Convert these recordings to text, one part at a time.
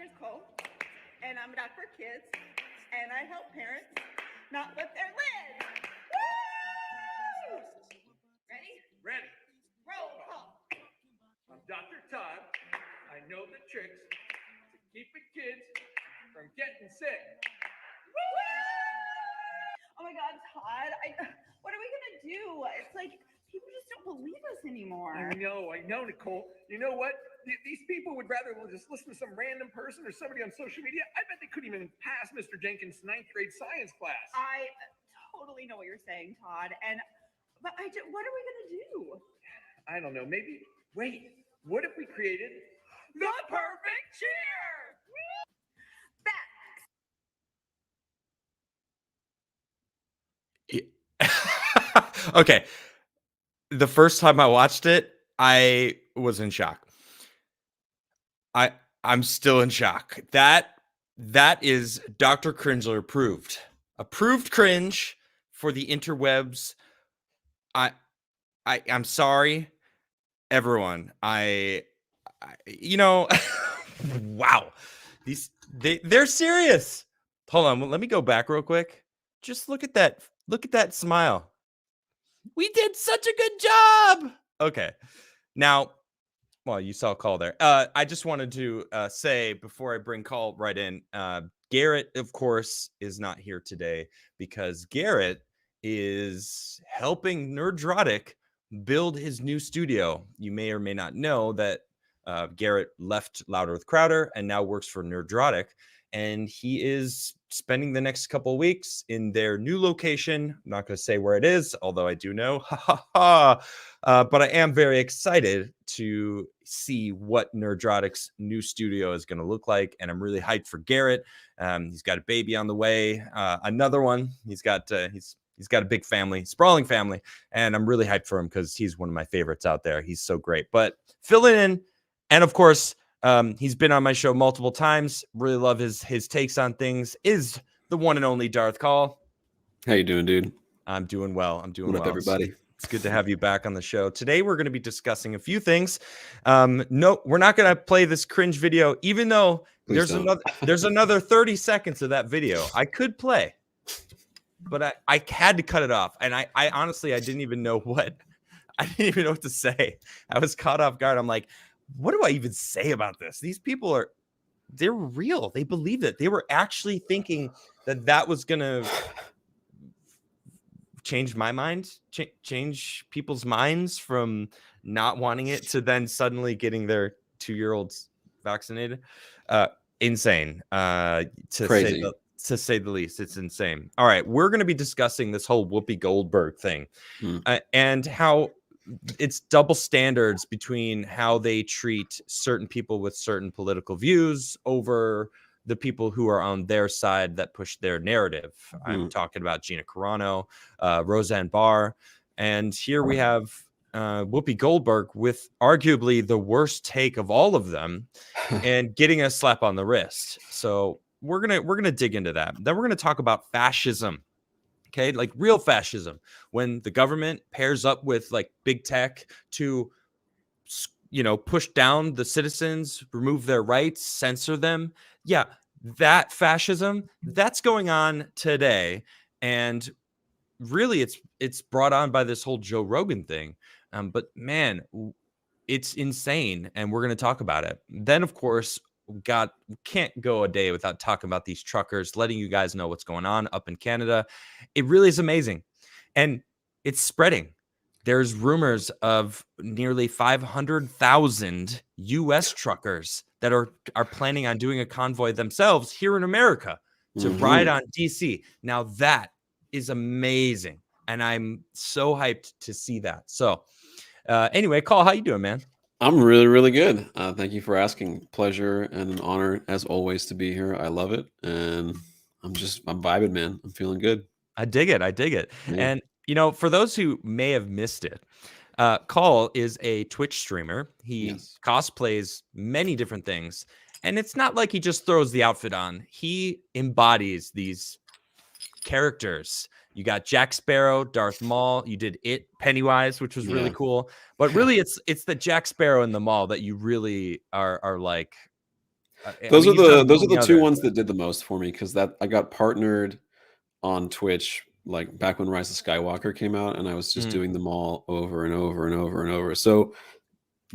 name is Cole, and I'm a doctor for kids, and I help parents not lift their lids. Woo! Ready? Ready. Roll call. I'm Dr. Todd. I know the tricks to keeping kids from getting sick. Oh my God, Todd! What are we gonna do? It's like people just don't believe us anymore. I know, Nicole. You know what? These people would rather just listen to some random person or somebody on social media. I bet they couldn't even pass Mr. Jenkins' 9th grade science class. I totally know what you're saying, Todd. But what are we gonna do? I don't know. Maybe. Wait. What if we created the perfect cheer? Okay. The first time I watched it, I was in shock. I'm still in shock. That is Dr. Crigler approved. Approved cringe for the interwebs. I'm sorry, everyone. Wow. They're serious. Hold on, let me go back real quick. Just look at that. Look at that smile. We did such a good job. Okay. Now, well, you saw Caul there. I just wanted to say before I bring Caul right in, Garrett, of course, is not here today because Garrett is helping Nerdrotic build his new studio. You may or may not know that Garrett left Louder with Crowder and now works for Nerdrotic. And he is spending the next couple of weeks in their new location. I'm not going to say where it is, although I do know. But I am very excited to see what Nerdrotic's new studio is going to look like. And I'm really hyped for Garrett. He's got a baby on the way. Another one. He's got a big family, sprawling family. And I'm really hyped for him because he's one of my favorites out there. He's so great. But filling in, and of course, he's been on my show multiple times. Really love his takes on things. Is the one and only Darth Caul. How you doing, dude? I'm doing well. What up, everybody? It's good to have you back on the show. Today, we're going to be discussing a few things. No, we're not going to play this cringe video, even though there's another 30 seconds of that video I could play, but I had to cut it off. And I honestly, I didn't even know what to say. I was caught off guard. I'm like, what do I even say about this? These people they're real. They believe it. They were actually thinking that was going to change my mind, change people's minds from not wanting it to then suddenly getting their 2-year-olds vaccinated. Insane. Crazy. To say the least. It's insane. All right. We're going to be discussing this whole Whoopi Goldberg thing and how it's double standards between how they treat certain people with certain political views over the people who are on their side that push their narrative. I'm talking about Gina Carano, Roseanne Barr, and here we have Whoopi Goldberg with arguably the worst take of all of them and getting a slap on the wrist. So we're gonna dig into that. Then we're gonna talk about fascism. Okay, like real fascism, when the government pairs up with like big tech to, push down the citizens, remove their rights, censor them. Yeah, that fascism, that's going on today. And really, it's brought on by this whole Joe Rogan thing. But man, it's insane. And we're going to talk about it. Then, of course, we can't go a day without talking about these truckers, letting you guys know what's going on up in Canada. It really is amazing. And it's spreading. There's rumors of nearly 500,000 U.S. truckers that are planning on doing a convoy themselves here in America to ride on D.C. Now, that is amazing. And I'm so hyped to see that. So anyway, Caul, how you doing, man? I'm really, really good. Thank you for asking. Pleasure and an honor, as always, to be here. I love it. And I'm vibing, man. I'm feeling good. I dig it. Yeah. And, for those who may have missed it, Caul is a Twitch streamer. He cosplays many different things. And it's not like he just throws the outfit on. He embodies these characters. You got Jack Sparrow, Darth Maul. You did Pennywise, which was really cool. But really, it's the Jack Sparrow in the Maul that you really are like I Those mean, are you've done those are many the two others, ones but that did the most for me because that I got partnered on Twitch like back when Rise of Skywalker came out, and I was just Mhm. doing them all over and over and over and over. So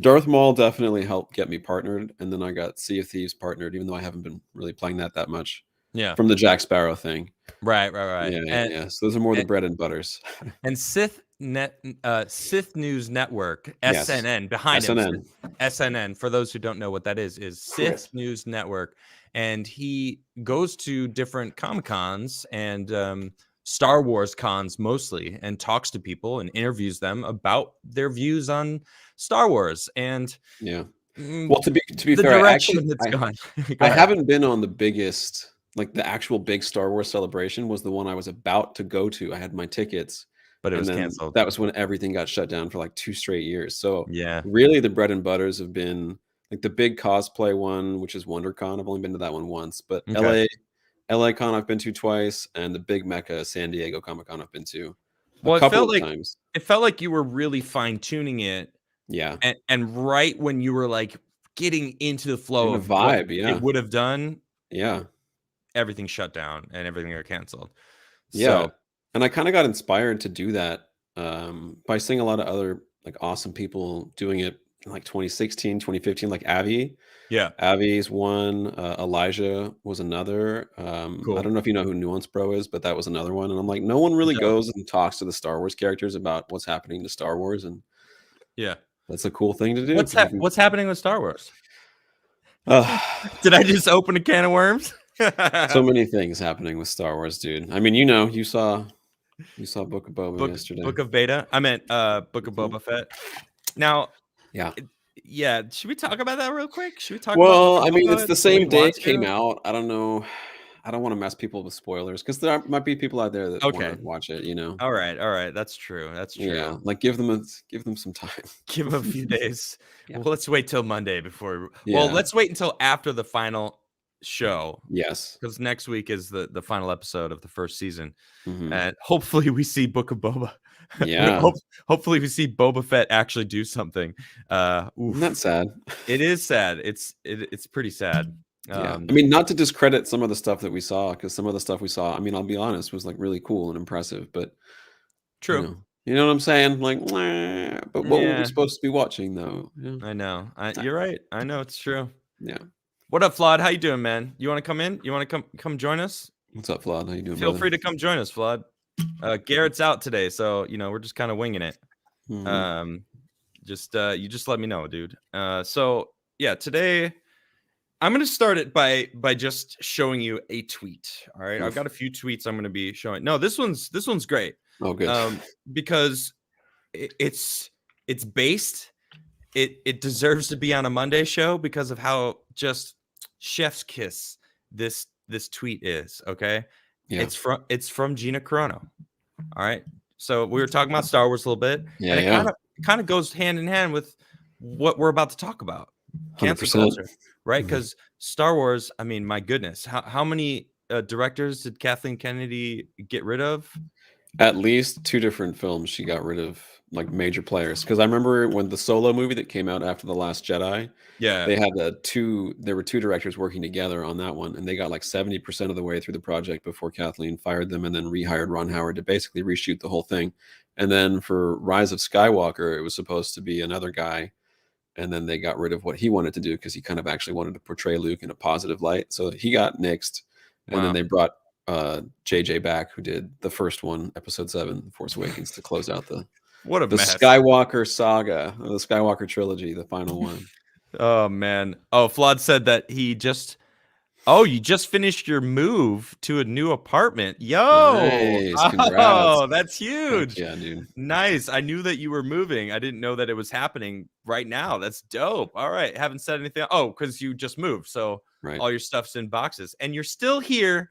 Darth Maul definitely helped get me partnered, and then I got Sea of Thieves partnered, even though I haven't been really playing that much Yeah. from the Jack Sparrow thing. Right. Yeah. So those are more the And bread and butters. and Sith News Network, Yes, SNN, behind him, SNN. SNN. For those who don't know what that is Sith Crisp. News Network, and he goes to different Comic Cons and Star Wars cons mostly, and talks to people and interviews them about their views on Star Wars and Yeah. mm, Well, to be the fair, direction it's gone. Go I ahead. haven't been on the biggest, like the actual big Star Wars celebration was the one I was about to go to. I had my tickets, But it and was then canceled. that was when everything got shut down for like 2 straight years. So Yeah. really, the bread and butters have been like the big cosplay one, which is WonderCon. I've only been to that one once, but Okay. LA Con I've been to twice, and the big Mecca San Diego Comic Con I've been to a Well, couple of times. it felt like you were really fine tuning it. Yeah, And right when you were like getting into the flow in a of what vibe. it Yeah, would have done, yeah. everything shut down and everything got canceled. Yeah, So and I kinda got inspired to do that, by seeing a lot of other, like, awesome people doing it in, like, 2016, 2015, like Avi. yeah, Avi's one, Elijah was another, I cool. don't know if you know who Nuance Bro is, but that was another one, and I'm like, no one I really don't. goes and talks to the Star Wars characters about what's happening to Star Wars, and Yeah. that's a cool thing to do because you can What's happening with Star Wars? uh, Did I just open a can of worms? so many things happening with Star Wars, dude. I mean, you saw Book of Boba yesterday. Book of Beta. I meant Book of Mhm. Boba Fett. Now, Yeah. it- yeah, should we talk about that real quick? Should we talk about Book Well, of I mean, it's Boba the the way same you day want it came to? out. I don't know. I don't want to mess people with spoilers because there might be people out there that want Okay. to watch it. You know, All right. That's true. That's yeah, true. like give them some time. Give him a few days. Yeah. Well, let's wait till Monday before. Well, Yeah. let's wait until after the final show Yes. because next week is the final episode of the first season, Hmm. and hopefully we see Book of Boba. Yeah. Hopefully we see Boba Fett actually do something. Isn't that Oof, sad? it is sad. It's pretty sad. Yeah. I mean, not to discredit some of the stuff that we saw, because some of the stuff we saw, I mean, I'll be honest, was like really cool and impressive. But True. you know what I'm saying? Like, "Meh," but what were we Yeah, supposed to be watching though? Yeah. I know. You're right. I know it's true. Yeah. What up, Flawed? How you doing, man? You want to come in? You want to come join us? What's up, Vlad? How you doing, Feel brother? free to come join us, Vlad. Garrett's out today, so we're just kind of winging it. Mhm. You just let me know, dude. So yeah, today I'm gonna start it by just showing you a tweet. All right, I've Oof. got a few tweets I'm gonna be showing. No, this one's great. Oh, good. Because it's based. It deserves to be on a Monday show because of how just chef's kiss this tweet is. Okay. Yeah. It's from Gina Carano. All right. So we were talking about Star Wars a little bit, Yeah. and it Yeah. kind of goes hand in hand with what we're about to talk about, cancel 100%. culture, right? Mhm. Because Star Wars, I mean, my goodness, how many directors did Kathleen Kennedy get rid of? At least 2 different films she got rid of, like, major players. Because I remember when the Solo movie that came out after The Last Jedi, Yeah, they had there were 2 directors working together on that one, and they got, like, 70% of the way through the project before Kathleen fired them and then rehired Ron Howard to basically reshoot the whole thing. And then for Rise of Skywalker, it was supposed to be another guy, and then they got rid of what he wanted to do because he kind of actually wanted to portray Luke in a positive light. So he got nixed, and then wow, they brought JJ back, who did the first one, Episode 7, The Force Awakens, to close out what a the mess. Skywalker saga, the Skywalker trilogy, the final one. Oh man. Oh, Flawed said that you just finished your move to a new apartment. Yo. Nice, congrats. Oh, that's Heck huge. yeah, dude. Nice. I knew that you were moving. I didn't know that it was happening right now. That's dope. All right. Haven't said anything. Oh, because you just moved. So Right. all your stuff's in boxes. And you're still here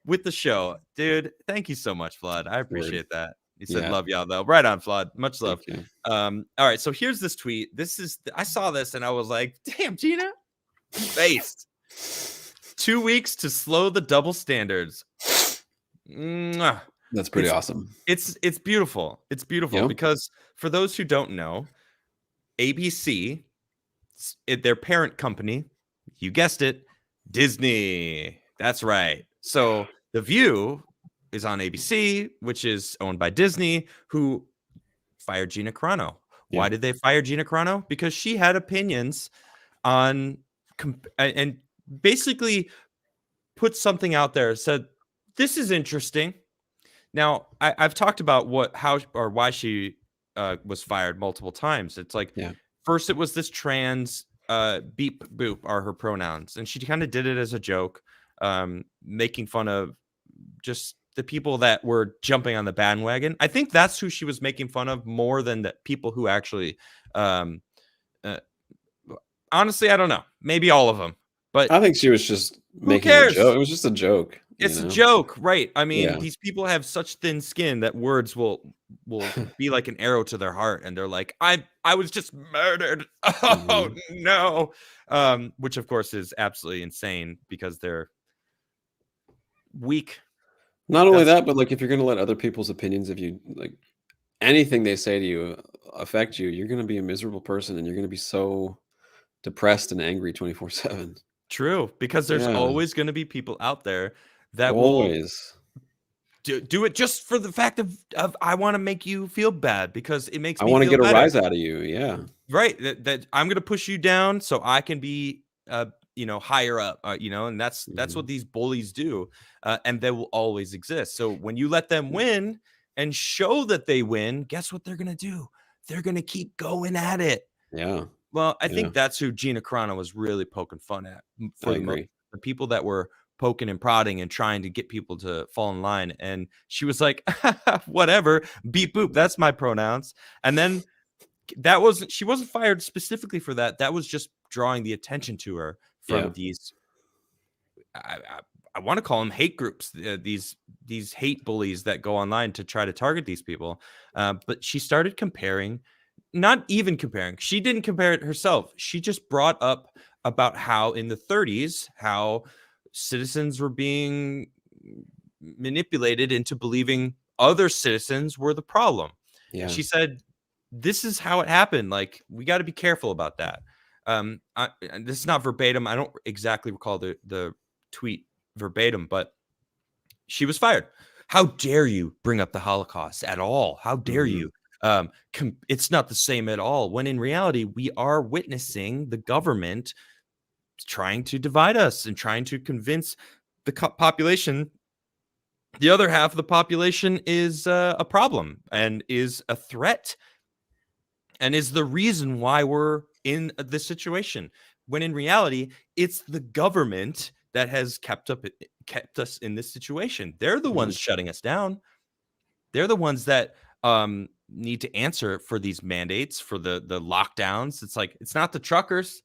with the show. Dude, thank you so much, Flood. I appreciate that. He said, Yeah. love y'all though. Right on, Flood. Much love. Thank you. All right. So here's this tweet. I saw this and I was like, damn, Gina. Based. 2 weeks to slow the double standards. Mwah. That's pretty awesome. It's beautiful. It's beautiful Yeah. because for those who don't know, ABC, their parent company, you guessed it, Disney. That's right. So The View is on ABC, which is owned by Disney, who fired Gina Carano. Why Yeah. did they fire Gina Carano? Because she had opinions on and basically put something out there, said, this is interesting. Now, I've talked about why she was fired multiple times. It's like, Yeah. first it was this trans beep boop are her pronouns, and she kind of did it as a joke, making fun of just the people that were jumping on the bandwagon. I think that's who she was making fun of more than the people who actually, uh, honestly, I don't know, maybe all of them, but I think she was just making a cares? joke. It was just a joke. it's you a know? joke, right? I mean, Yeah. these people have such thin skin that words will be like an arrow to their heart, and they're like, I was just murdered. Oh no. Which of course is absolutely insane because they're weak. Not only That's that, but like if you're going to let other people's opinions of you, like anything they say to you, affect you, you're going to be a miserable person, and you're going to be so depressed and angry 24/7. true, because there's Yeah, always going to be people out there that will always. do it just for the fact of I want to make you feel bad because it makes I me want to feel get a better. rise out of you. Yeah, Right, that I'm going to push you down so I can be higher up, and that's what these bullies do, and they will always exist. So when you let them win and show that they win, guess what they're going to do? They're going to keep going at it. yeah, Well, I yeah. think that's who Gina Carano was really poking fun at, for I the most, agree. the people that were poking and prodding and trying to get people to fall in line. And she was like, whatever, beep boop, that's my pronouns. And then she wasn't fired specifically for that. That was just drawing the attention to her from Yeah. these, I want to call them hate groups, these hate bullies that go online to try to target these people. But she started comparing, not even comparing. She didn't compare it herself. She just brought up about how in the 30s, how citizens were being manipulated into believing other citizens were the problem. Yeah. She said, this is how it happened. Like, we got to be careful about that. This is not verbatim. I don't exactly recall the tweet verbatim, but she was fired. How dare you bring up the Holocaust at all? How dare you? It's not the same at all. When in reality, we are witnessing the government trying to divide us and trying to convince the population the other half of the population is a problem and is a threat and is the reason why we're in this situation, when in reality it's the government that has kept us in this situation. They're the ones shutting us down. They're the ones that need to answer for these mandates, for the lockdowns. It's like, it's not the truckers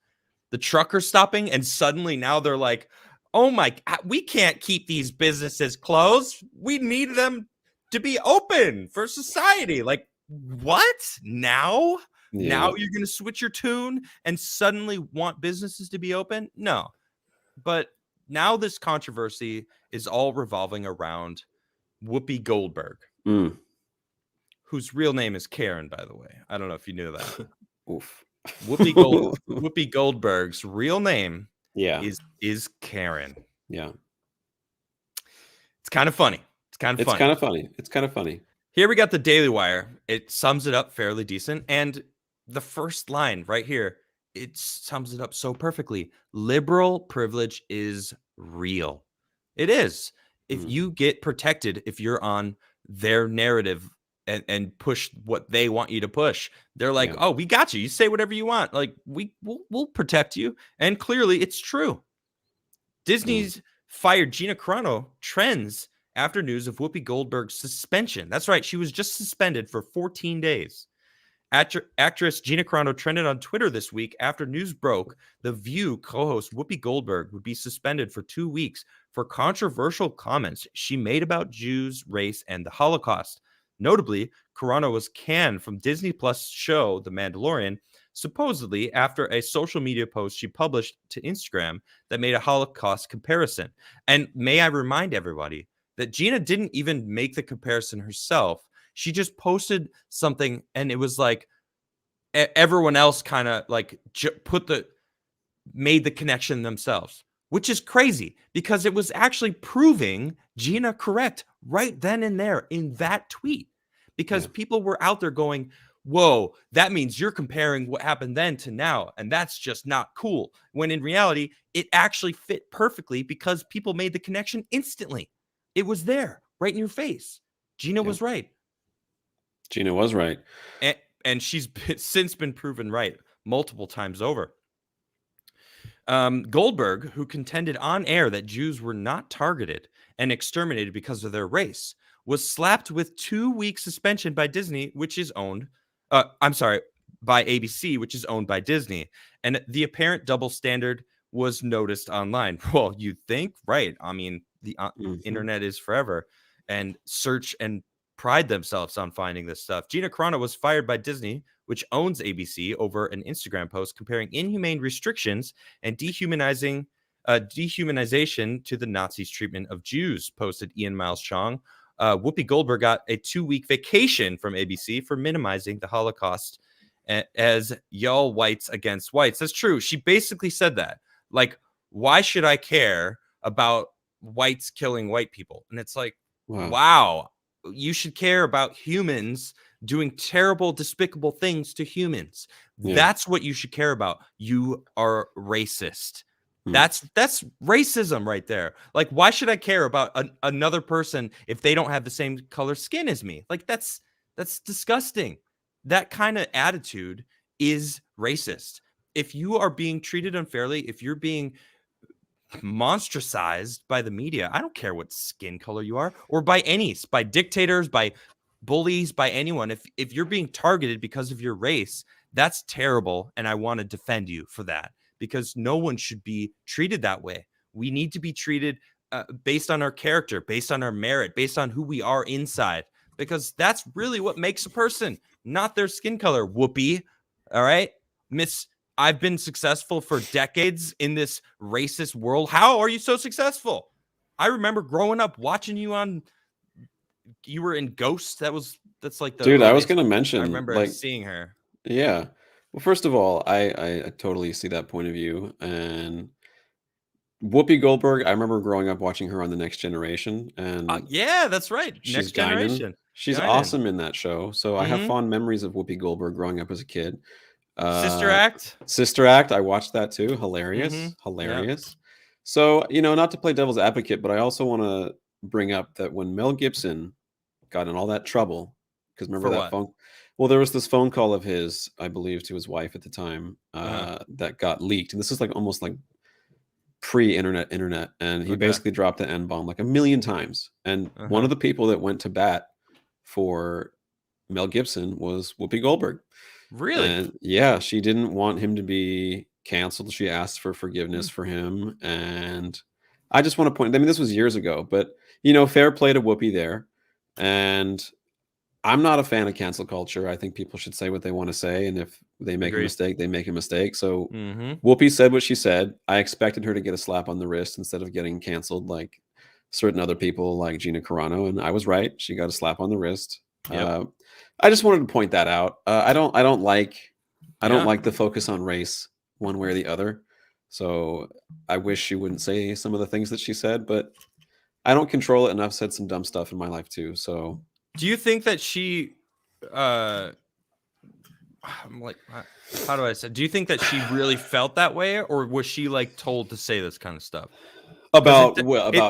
stopping, and suddenly now they're like, oh my, we can't keep these businesses closed. We need them to be open for society. Like, what? Now you're going to switch your tune and suddenly want businesses to be open? No. But now this controversy is all revolving around Whoopi Goldberg, whose real name is Karen, by the way. I don't know if you knew that. Oof. Whoopi Goldberg's real name is Karen. Yeah. It's kind of funny. It's kind of funny. Here we got the Daily Wire. It sums it up fairly decent. And the first line right here, it sums it up so perfectly. Liberal privilege is real. It is. If you get protected, if you're on their narrative and push what they want you to push, they're like, oh, we got you. You say whatever you want. Like, we'll protect you. And clearly it's true. Disney's fired Gina Carano trends after news of Whoopi Goldberg's suspension. That's right. She was just suspended for 14 days. Actress Gina Carano trended on Twitter this week after news broke The View co-host Whoopi Goldberg would be suspended for 2 weeks for controversial comments she made about Jews, race, and the Holocaust. Notably, Carano was canned from Disney Plus show The Mandalorian, supposedly after a social media post she published to Instagram that made a Holocaust comparison. And may I remind everybody that Gina didn't even make the comparison herself. She just posted something, and it was like everyone else kind of like made the connection themselves. which is crazy because it was actually proving Gina correct right then and there in that tweet, because people were out there going, whoa, that means you're comparing what happened then to now, and that's just not cool. When in reality, it actually fit perfectly because people made the connection instantly. It was there right in your face. Gina was right. Gina was right. And she's since been proven right multiple times over. Goldberg, who contended on air that Jews were not targeted and exterminated because of their race, was slapped with 2-week suspension by Disney, which is owned, by ABC, which is owned by Disney. And the apparent double standard was noticed online. Well, you'd think, right? I mean, the internet is forever, and search and pride themselves on finding this stuff. Gina Carano was fired by Disney, which owns ABC, over an Instagram post comparing inhumane restrictions and dehumanization to the Nazis' treatment of Jews, posted Ian Miles Chong. Whoopi Goldberg got a 2-week vacation from ABC for minimizing the Holocaust as y'all whites against whites. That's true. She basically said that. Like, why should I care about whites killing white people? And it's like, wow, you should care about humans doing terrible, despicable things to humans. That's what you should care about. You are racist. That's racism right there. Like, why should I care about another person if they don't have the same color skin as me? Like, that's disgusting. That kind of attitude is racist. If you are being treated unfairly, if you're being monstrosized by the media, I don't care what skin color you are, or by dictators, by bullies, by anyone. If you're being targeted because of your race, that's terrible, and I want to defend you for that, because no one should be treated that way. We need to be treated based on our character, based on our merit, based on who we are inside, because that's really what makes a person, not their skin color. Whoopi, all right, Miss, I've been successful for decades in this racist world. How are you so successful? I remember growing up watching you on. You were in Ghost. That's like the dude. I was going to mention. I remember seeing her. Yeah. Well, first of all, I totally see that point of view. And Whoopi Goldberg, I remember growing up watching her on The Next Generation, and yeah, that's right. Next Generation. She's awesome in that show. So I have fond memories of Whoopi Goldberg growing up as a kid. Sister Act. I watched that too. Hilarious. Yep. So, not to play devil's advocate, but I also want to bring up that when Mel Gibson got in all that trouble, because remember that phone? Well, there was this phone call of his, I believe, to his wife at the time, that got leaked, and this is like almost like pre-internet, and he basically dropped the N-bomb like a million times. And one of the people that went to bat for Mel Gibson was Whoopi Goldberg. Really? And yeah, she didn't want him to be canceled. She asked for forgiveness for him. And I just want to point, I mean, this was years ago, but fair play to Whoopi there. And I'm not a fan of cancel culture. I think people should say what they want to say. And if they make a mistake, they make a mistake. So Whoopi said what she said. I expected her to get a slap on the wrist instead of getting canceled like certain other people like Gina Carano. And I was right. She got a slap on the wrist. Yep. I just wanted to point that out. I don't like the focus on race one way or the other. So I wish she wouldn't say some of the things that she said, but I don't control it, and I've said some dumb stuff in my life too. So do you think that she I'm like, how do I say? Do you think that she really felt that way, or was she like told to say this kind of stuff about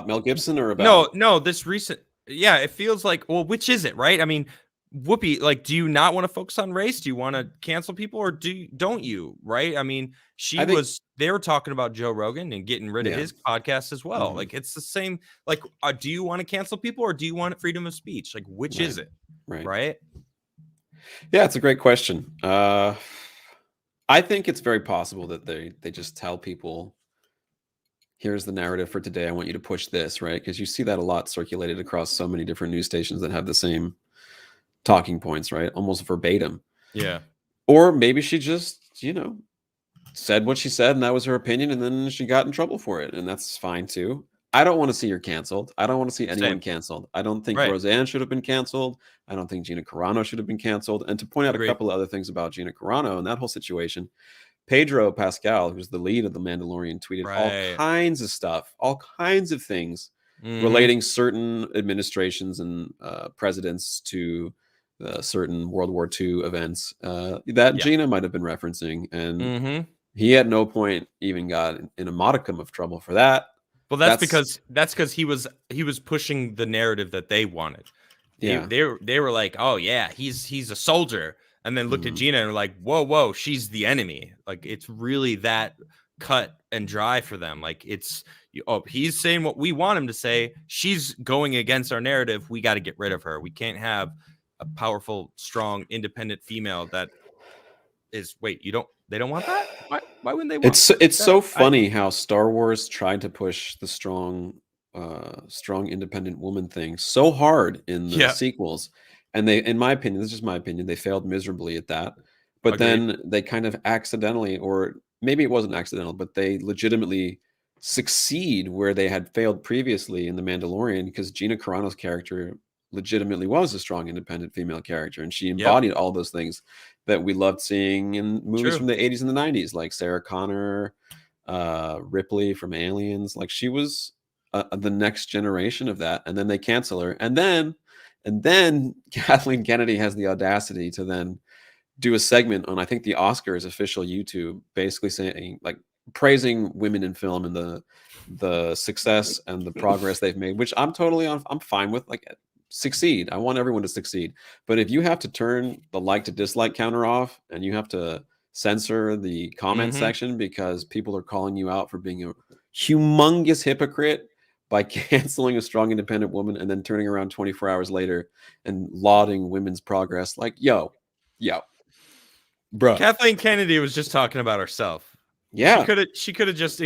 Mel Gibson or about no this recent? Yeah, it feels like, well, which is it, right? I mean, Whoopi, like, do you not want to focus on race? Do you want to cancel people, or don't you? Right? I mean, they were talking about Joe Rogan and getting rid of his podcast as well. Like, it's the same. Like, do you want to cancel people, or do you want freedom of speech? Like, which is it? Right? Yeah, it's a great question. I think it's very possible that they just tell people, here's the narrative for today. I want you to push this, right? Because you see that a lot circulated across so many different news stations that have the same talking points, right? Almost verbatim. Yeah. Or maybe she just, said what she said and that was her opinion, and then she got in trouble for it, and that's fine too. I don't want to see her canceled. I don't want to see anyone canceled. I don't think Roseanne should have been canceled. I don't think Gina Carano should have been canceled. And to point out a couple of other things about Gina Carano and that whole situation, Pedro Pascal, who's the lead of The Mandalorian, tweeted all kinds of stuff, all kinds of things relating certain administrations and presidents to certain World War II events that Gina might have been referencing. And he at no point even got in a modicum of trouble for that. Well, that's because he was pushing the narrative that they wanted. Yeah, they were like, oh yeah, he's a soldier, and then looked at Gina and were like, whoa, she's the enemy. Like, it's really that cut and dry for them. Like, it's he's saying what we want him to say. She's going against our narrative. We got to get rid of her. We can't have a powerful, strong, independent female that is. Wait, they don't want that? Why wouldn't they want it's so funny how Star Wars tried to push the strong independent woman thing so hard in the sequels, and they, in my opinion, this is just my opinion, they failed miserably at that. But Agreed. then they kind of accidentally, or maybe it wasn't accidental, but they legitimately succeed where they had failed previously in The Mandalorian, because Gina Carano's character legitimately was a strong independent female character, and she embodied all those things that we loved seeing in movies from the 80s and the 90s, like Sarah Connor, Ripley from Aliens. Like, she was the next generation of that. And then they cancel her, and then Kathleen Kennedy has the audacity to then do a segment on, I think, the Oscars official YouTube, basically saying, like, praising women in film and the success and the progress they've made, which I'm fine with. Like, succeed. I want everyone to succeed. But if you have to turn the like to dislike counter off, and you have to censor the comment section because people are calling you out for being a humongous hypocrite by canceling a strong independent woman and then turning around 24 hours later and lauding women's progress, like, yo, bro. Kathleen Kennedy was just talking about herself. Yeah, she could have just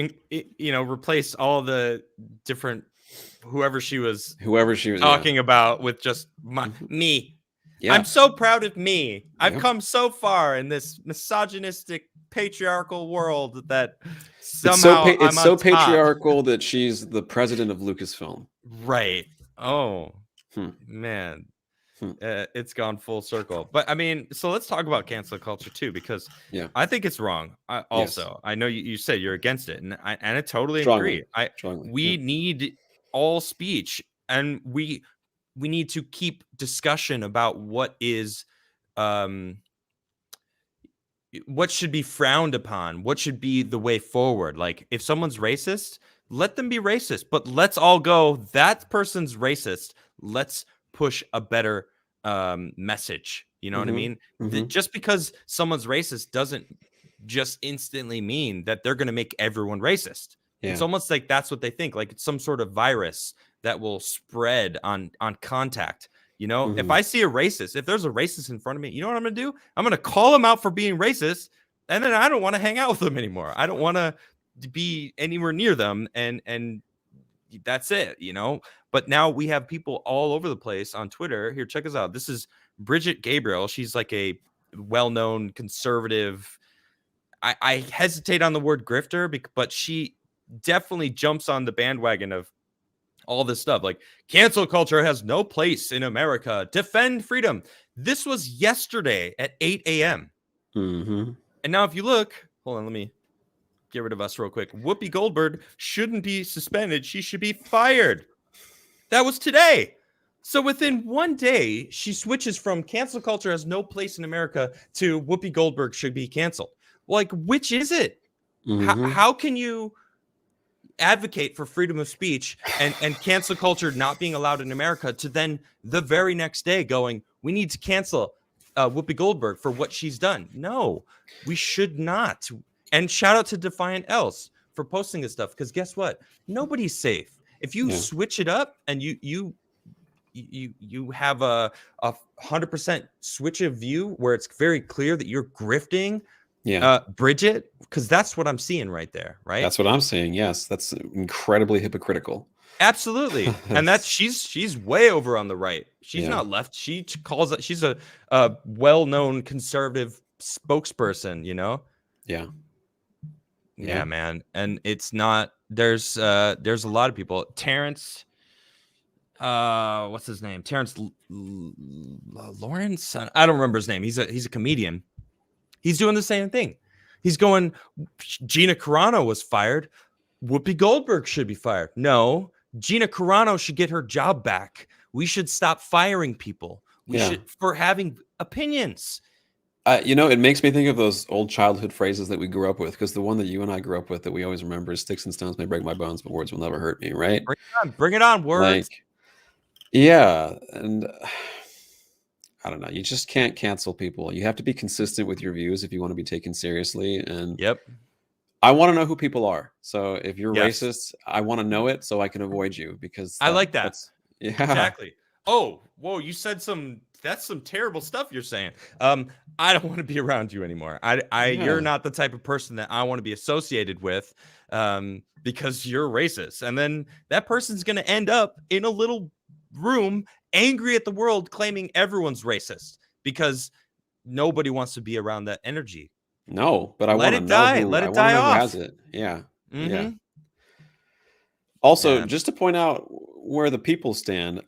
replaced all the different whoever she was talking about with just me. Yeah. I'm so proud of me. I've come so far in this misogynistic, patriarchal world that somehow it's so patriarchal that she's the president of Lucasfilm. Right. Oh, man. It's gone full circle. But I mean, so let's talk about cancel culture too, because I think it's wrong. I know you said you're against it, and I totally agree. We need all speech, and we need to keep discussion about what should be frowned upon, what should be the way forward. Like, if someone's racist, let them be racist, but let's all go, that person's racist. Let's push a better message. You know what I mean? Just because someone's racist doesn't just instantly mean that they're going to make everyone racist. It's almost like that's what they think. Like, it's some sort of virus that will spread on contact. You know, if I see a racist, if there's a racist in front of me, you know what I'm going to do? I'm going to call him out for being racist, and then I don't want to hang out with them anymore. I don't want to be anywhere near them, and that's it, you know? But now we have people all over the place on Twitter. Here, check us out. This is Bridget Gabriel. She's like a well-known conservative. I hesitate on the word grifter, but she definitely jumps on the bandwagon of all this stuff. Like, cancel culture has no place in America. Defend freedom. This was yesterday at 8 a.m. And now if you look, hold on, let me get rid of us real quick. Whoopi Goldberg shouldn't be suspended. She should be fired. That was today. So within one day, she switches from cancel culture has no place in America to Whoopi Goldberg should be canceled. Like, which is it? How can you advocate for freedom of speech and cancel culture not being allowed in America to then the very next day going, we need to cancel Whoopi Goldberg for what she's done? No, we should not. And shout out to Defiant Else for posting this stuff, because guess what? Nobody's safe. If you switch it up and you have a 100% switch of view where it's very clear that you're grifting, Bridget, because that's what I'm seeing right there, right? That's what I'm saying. Yes, that's incredibly hypocritical. Absolutely. And that's she's way over on the right. She's not left. She calls it, she's a well-known conservative spokesperson, you know? Yeah, man. And it's not, there's a lot of people. Terrence, what's his name? Terrence Lawrence? I don't remember his name. He's a comedian. He's doing the same thing. He's going, Gina Carano was fired. Whoopi Goldberg should be fired. No, Gina Carano should get her job back. We should stop firing people. We should for having opinions. It makes me think of those old childhood phrases that we grew up with, because the one that you and I grew up with that we always remember is "Sticks and stones may break my bones, but words will never hurt me." Right? Bring it on, words. Like, yeah, and I don't know. You just can't cancel people. You have to be consistent with your views if you want to be taken seriously. And I want to know who people are. So if you're racist, I want to know it so I can avoid you, because I like that. Exactly. Oh, whoa! You said that's some terrible stuff you're saying. I don't want to be around you anymore. You're not the type of person that I want to be associated with, because you're racist. And then that person's going to end up in a little room, angry at the world, claiming everyone's racist because nobody wants to be around that energy. No, but I want to know die. Let it die off. Who has it. Yeah. Yeah. Also, just to point out where the people stand,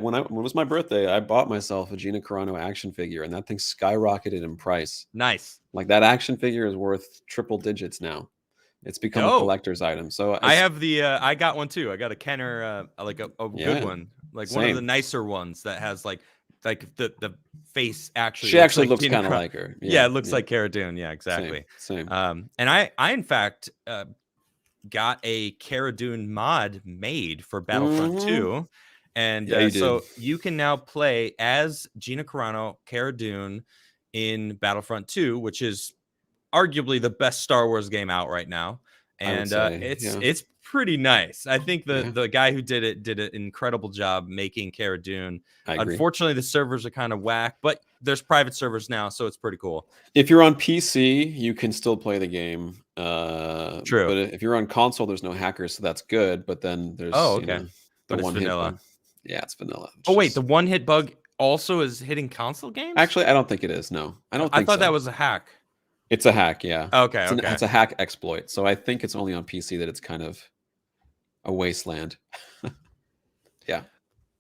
when it was my birthday, I bought myself a Gina Carano action figure, and that thing skyrocketed in price. Nice. Like, that action figure is worth triple digits now. It's become a collector's item. So I have I got one too. I got a Kenner, like a good one, like one of the nicer ones that has like the face actually. She actually looks kind of like her. Yeah, it looks like Cara Dune. Yeah, exactly. Same. And I in fact got a Cara Dune mod made for Battlefront 2, and so you can now play as Gina Carano, Cara Dune in Battlefront 2, which is arguably the best Star Wars game out right now, and it's pretty nice. I think the guy who did it did an incredible job making Cara Dune. Unfortunately, the servers are kind of whack, but there's private servers now, so it's pretty cool. If you're on PC, you can still play the game. True, but if you're on console, there's no hackers, so that's good. But then there's the but one vanilla. hit bug. Yeah, it's vanilla. Oh wait, the one hit bug also is hitting console games? Actually, I don't think it is. No, I don't. I thought that was a hack. It's a hack, yeah. Okay, it's a hack exploit. So I think it's only on PC that it's kind of a wasteland. Yeah.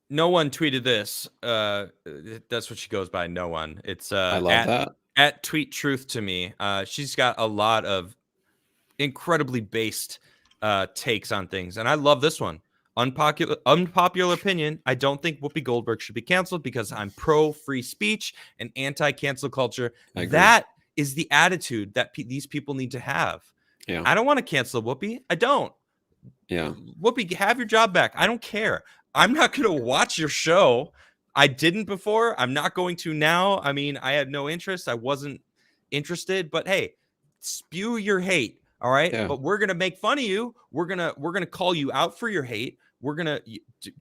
No one tweeted this. That's what she goes by. No one. It's I love that. At Tweet Truth to me. She's got a lot of incredibly based takes on things, and I love this one. Unpopular opinion. I don't think Whoopi Goldberg should be canceled because I'm pro free speech and anti cancel culture. That is the attitude that these people need to have. Yeah. I don't want to cancel Whoopi. I don't. Yeah. Whoopi, have your job back. I don't care. I'm not going to watch your show. I didn't before. I'm not going to now. I mean, I had no interest. I wasn't interested, but hey, spew your hate. All right. Yeah. But we're going to make fun of you. We're going to call you out for your hate.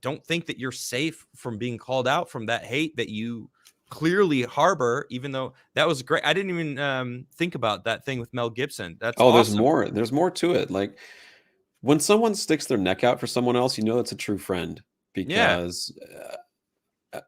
Don't think that you're safe from being called out from that hate that you clearly harbor, even though that was great. I didn't even think about that thing with Mel Gibson. That's awesome. There's more to it. Like, when someone sticks their neck out for someone else, you know it's a true friend, because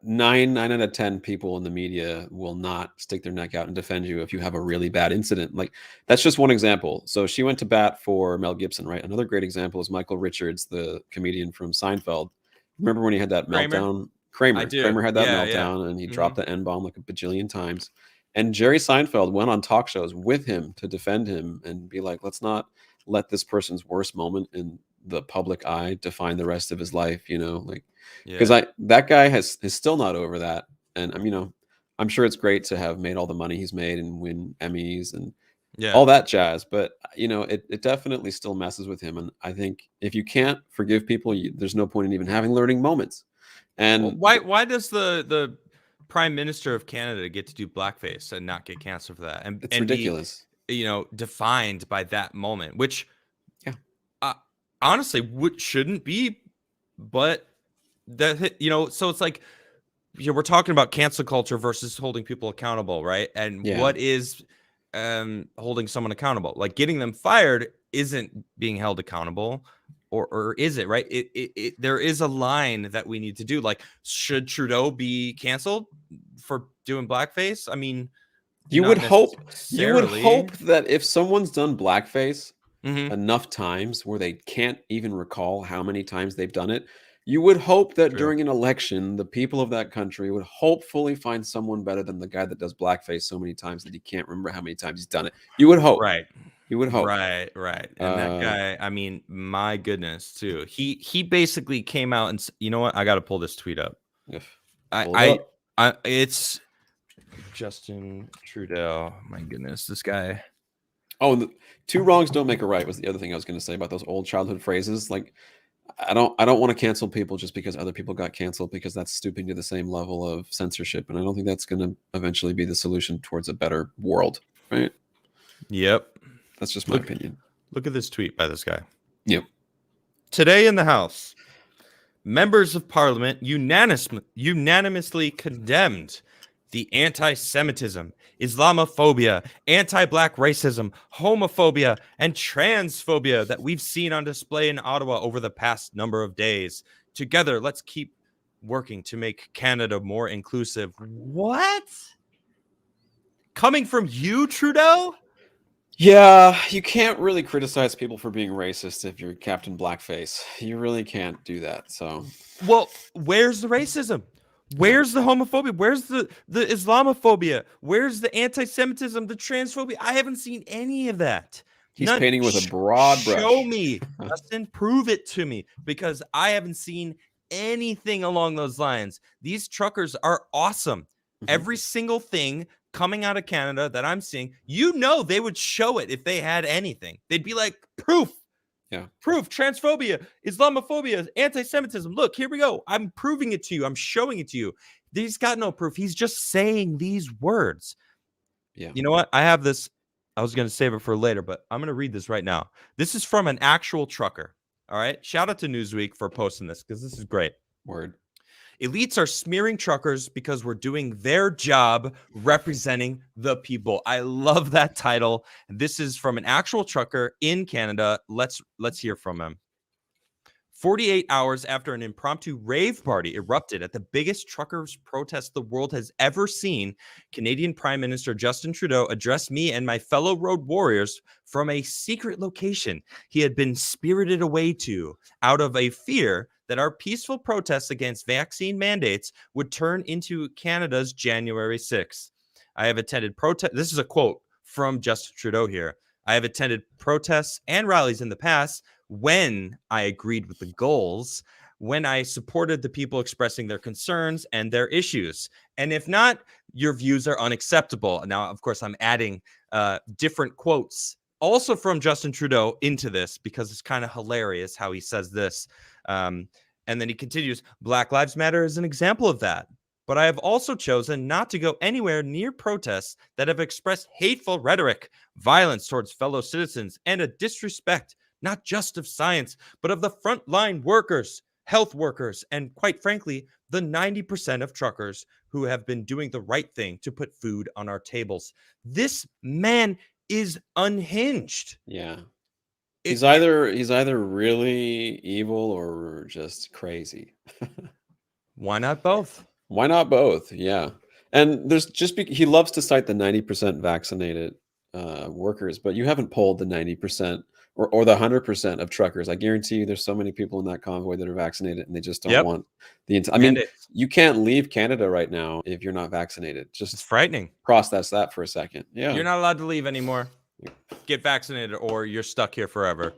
9 out of 10 people in the media will not stick their neck out and defend you if you have a really bad incident. Like, that's just one example. So she went to bat for Mel Gibson, right? Another great example is Michael Richards, the comedian from Seinfeld. Remember when he had that meltdown? Kramer had that meltdown, and he dropped the N-bomb like a bajillion times. And Jerry Seinfeld went on talk shows with him to defend him and be like, let's not let this person's worst moment in the public eye define the rest of his life, because that guy is still not over that. And I'm sure it's great to have made all the money he's made and win Emmys and all that jazz, but it definitely still messes with him. And I think if you can't forgive people, there's no point in even having learning moments. And why does the Prime Minister of Canada get to do blackface and not get canceled for that? And it's ridiculous. Defined by that moment, which honestly shouldn't be, but that so it's like we're talking about cancel culture versus holding people accountable, right? And what is holding someone accountable? Like, getting them fired isn't being held accountable, or is it, right? There is a line that we need to do. Like, should Trudeau be canceled for doing blackface? I mean, you would hope that if someone's done blackface enough times where they can't even recall how many times they've done it, You would hope that True. during an election, the people of that country would hopefully find someone better than the guy that does blackface so many times that he can't remember how many times he's done it. You would hope. Right. You would hope. Right. And that guy, I mean, my goodness, too. He basically came out and you know what? I got to pull this tweet up. It's Justin Trudeau. My goodness, this guy. Oh, and two wrongs don't make a right was the other thing I was going to say about those old childhood phrases. Like, I don't want to cancel people just because other people got canceled, because that's stooping to the same level of censorship, and I don't think that's going to eventually be the solution towards a better world. Right? Yep. That's just my opinion. Look at this tweet by this guy. Yep. Today in the House, members of Parliament unanimously condemned the anti-Semitism, Islamophobia, anti-Black racism, homophobia, and transphobia that we've seen on display in Ottawa over the past number of days. Together, let's keep working to make Canada more inclusive. What? Coming from you, Trudeau? Yeah, you can't really criticize people for being racist if you're Captain Blackface. You really can't do that. So, well, where's the racism? Where's the homophobia? Where's the Islamophobia? Where's the anti-Semitism, the transphobia? I haven't seen any of that. He's painting with a broad brush. Show me, Justin. Prove it to me, because I haven't seen anything along those lines. These truckers are awesome. Every single thing coming out of Canada that I'm seeing, they would show it if they had anything. They'd be like, proof. Yeah. Proof, transphobia, Islamophobia, anti-Semitism. Look, here we go. I'm proving it to you. I'm showing it to you. He's got no proof. He's just saying these words. Yeah. You know what? I have this. I was going to save it for later, but I'm going to read this right now. This is from an actual trucker. All right. Shout out to Newsweek for posting this, because this is great. Word. Elites are smearing truckers because we're doing their job representing the people. I love that title. This is from an actual trucker in Canada. Let's hear from him. 48 hours after an impromptu rave party erupted at the biggest truckers' protest the world has ever seen, Canadian Prime Minister Justin Trudeau addressed me and my fellow road warriors from a secret location he had been spirited away to out of a fear that our peaceful protests against vaccine mandates would turn into Canada's January 6th. I have attended protest. This is a quote from Justin Trudeau here. I have attended protests and rallies in the past when I agreed with the goals, when I supported the people expressing their concerns and their issues. And if not, your views are unacceptable. Now, of course, I'm adding different quotes also from Justin Trudeau into this, because it's kind of hilarious how he says this. And then he continues, Black Lives Matter is an example of that. But I have also chosen not to go anywhere near protests that have expressed hateful rhetoric, violence towards fellow citizens, and a disrespect, not just of science, but of the frontline workers, health workers, and quite frankly, the 90% of truckers who have been doing the right thing to put food on our tables. This man is unhinged. Yeah. He's either really evil or just crazy. Why not both? Why not both? Yeah. And there's he loves to cite the 90% vaccinated workers, but you haven't polled the 90% or the 100% of truckers. I guarantee you there's so many people in that convoy that are vaccinated and they just don't want the I mean, you can't leave Canada right now if you're not vaccinated. Just it's frightening. Process that for a second. Yeah. You're not allowed to leave anymore. Get vaccinated or you're stuck here forever.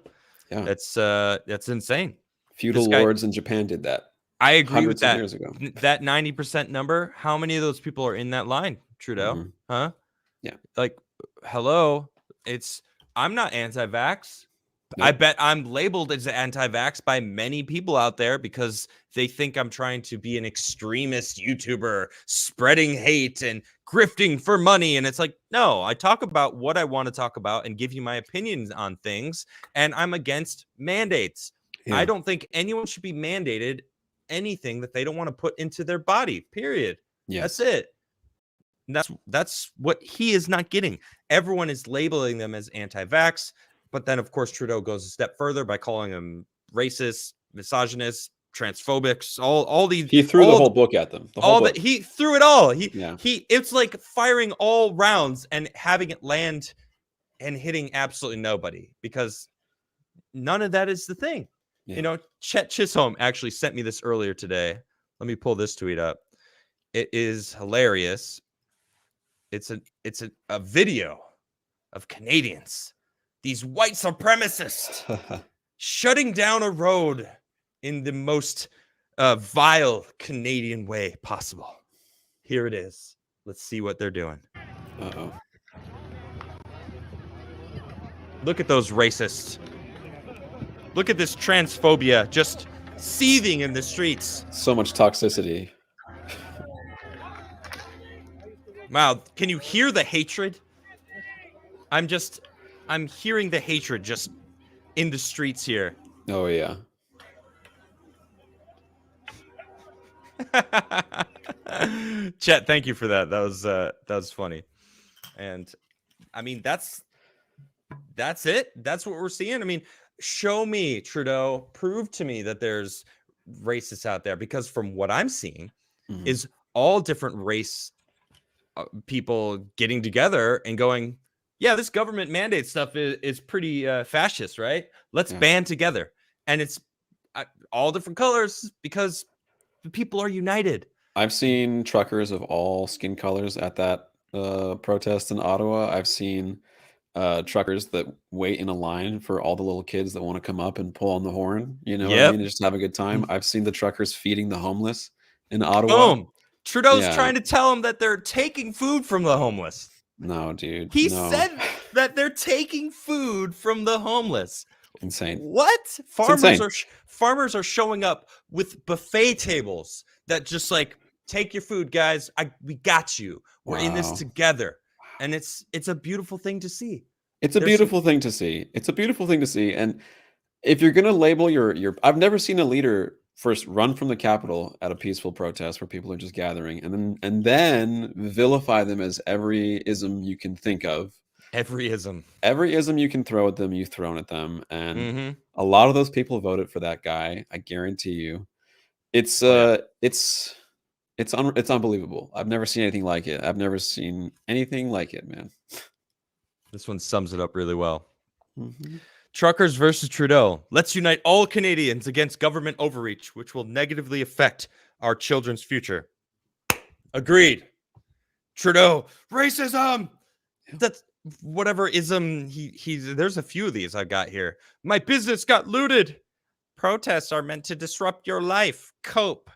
Yeah. That's insane. Feudal lords in Japan did that. I agree with that. Years ago. That 90% number, how many of those people are in that line, Trudeau? Huh? Yeah. Like, hello, I'm not anti-vax. Nope. I bet I'm labeled as anti-vax by many people out there because they think I'm trying to be an extremist YouTuber, spreading hate and grifting for money. And it's like, no, I talk about what I want to talk about and give you my opinions on things. And I'm against mandates. Yeah. I don't think anyone should be mandated anything that they don't want to put into their body, period. Yes. That's it. And that's what he is not getting. Everyone is labeling them as anti-vax, but then of course Trudeau goes a step further by calling them racist, misogynist, transphobic, all these. He threw the whole book at them. He threw it all. It's like firing all rounds and having it land and hitting absolutely nobody, because none of that is the thing. Yeah. You know, Chet Chisholm actually sent me this earlier today. Let me pull this tweet up. It is hilarious. It's a video of Canadians, these white supremacists, shutting down a road in the most vile Canadian way possible. Here it is. Let's see what they're doing. Uh-oh. Look at those racists. Look at this transphobia just seething in the streets. So much toxicity. Wow, can you hear the hatred? I'm hearing the hatred just in the streets here. Oh yeah. Chet, thank you for that. That was funny. And I mean, that's it. That's what we're seeing. I mean, show me, Trudeau, prove to me that there's racists out there, because from what I'm seeing is all different race people getting together and going, yeah, this government mandate stuff is pretty fascist, right? Let's band together. And it's all different colors because the people are united. I've seen truckers of all skin colors at that protest in Ottawa. I've seen truckers that wait in a line for all the little kids that want to come up and pull on the horn. You know what I mean? And just have a good time. I've seen the truckers feeding the homeless in Ottawa. Boom. Trudeau's trying to tell them that they're taking food from the homeless. No, dude. He said that they're taking food from the homeless. Insane. What? Farmers are showing up with buffet tables that just like, take your food, guys. We got you. We're in this together. And it's a beautiful thing to see. It's a beautiful thing to see. It's a beautiful thing to see. And if you're going to label your I've never seen a leader first run from the Capitol at a peaceful protest where people are just gathering and then vilify them as every ism you can think of. Every ism you can throw at them, you've thrown at them. And a lot of those people voted for that guy. I guarantee you. It's unbelievable. I've never seen anything like it. I've never seen anything like it, man. This one sums it up really well. Truckers versus Trudeau. Let's unite all Canadians against government overreach, which will negatively affect our children's future. Agreed. Trudeau, racism. That's whatever ism he's. There's a few of these I've got here. My business got looted. Protests are meant to disrupt your life. Cope.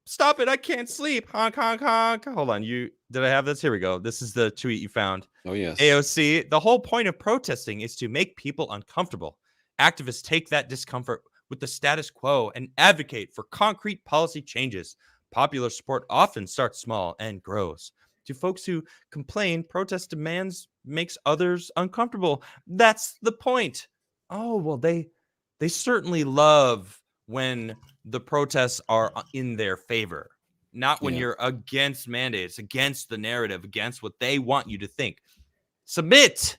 Stop it. I can't sleep. Honk, honk, honk. Hold on. Did I have this? Here we go. This is the tweet you found. Oh, yes. AOC. The whole point of protesting is to make people uncomfortable. Activists take that discomfort with the status quo and advocate for concrete policy changes. Popular support often starts small and grows. To folks who complain, protest demands makes others uncomfortable. That's the point. Oh, well, they certainly love when the protests are in their favor, not when you're against mandates, against the narrative, against what they want you to think. Submit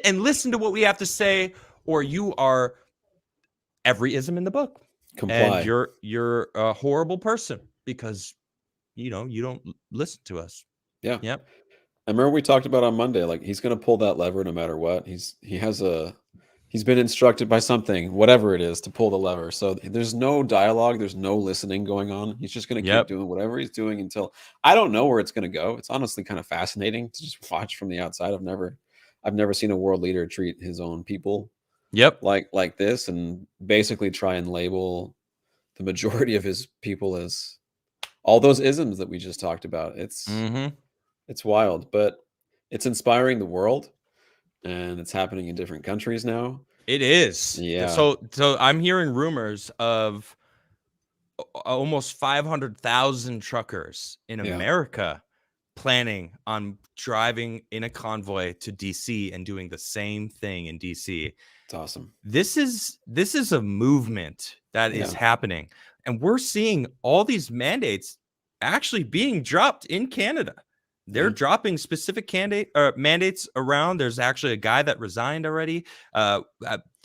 and listen to what we have to say, or you are every ism in the book. Comply. And you're a horrible person because you don't listen to us. Yeah. Yep. I remember we talked about on Monday, like he's going to pull that lever no matter what. He's been instructed by something, whatever it is, to pull the lever. So there's no dialogue. There's no listening going on. He's just going to keep doing whatever he's doing until I don't know where it's going to go. It's honestly kind of fascinating to just watch from the outside. I've never seen a world leader treat his own people like this and basically try and label the majority of his people as all those isms that we just talked about. It's wild, but it's inspiring the world. And it's happening in different countries now. It is. Yeah. So I'm hearing rumors of almost 500,000 truckers in America planning on driving in a convoy to DC and doing the same thing in DC. It's awesome. This is a movement that is happening. And we're seeing all these mandates actually being dropped in Canada. They're dropping specific mandates around. There's actually a guy that resigned already. The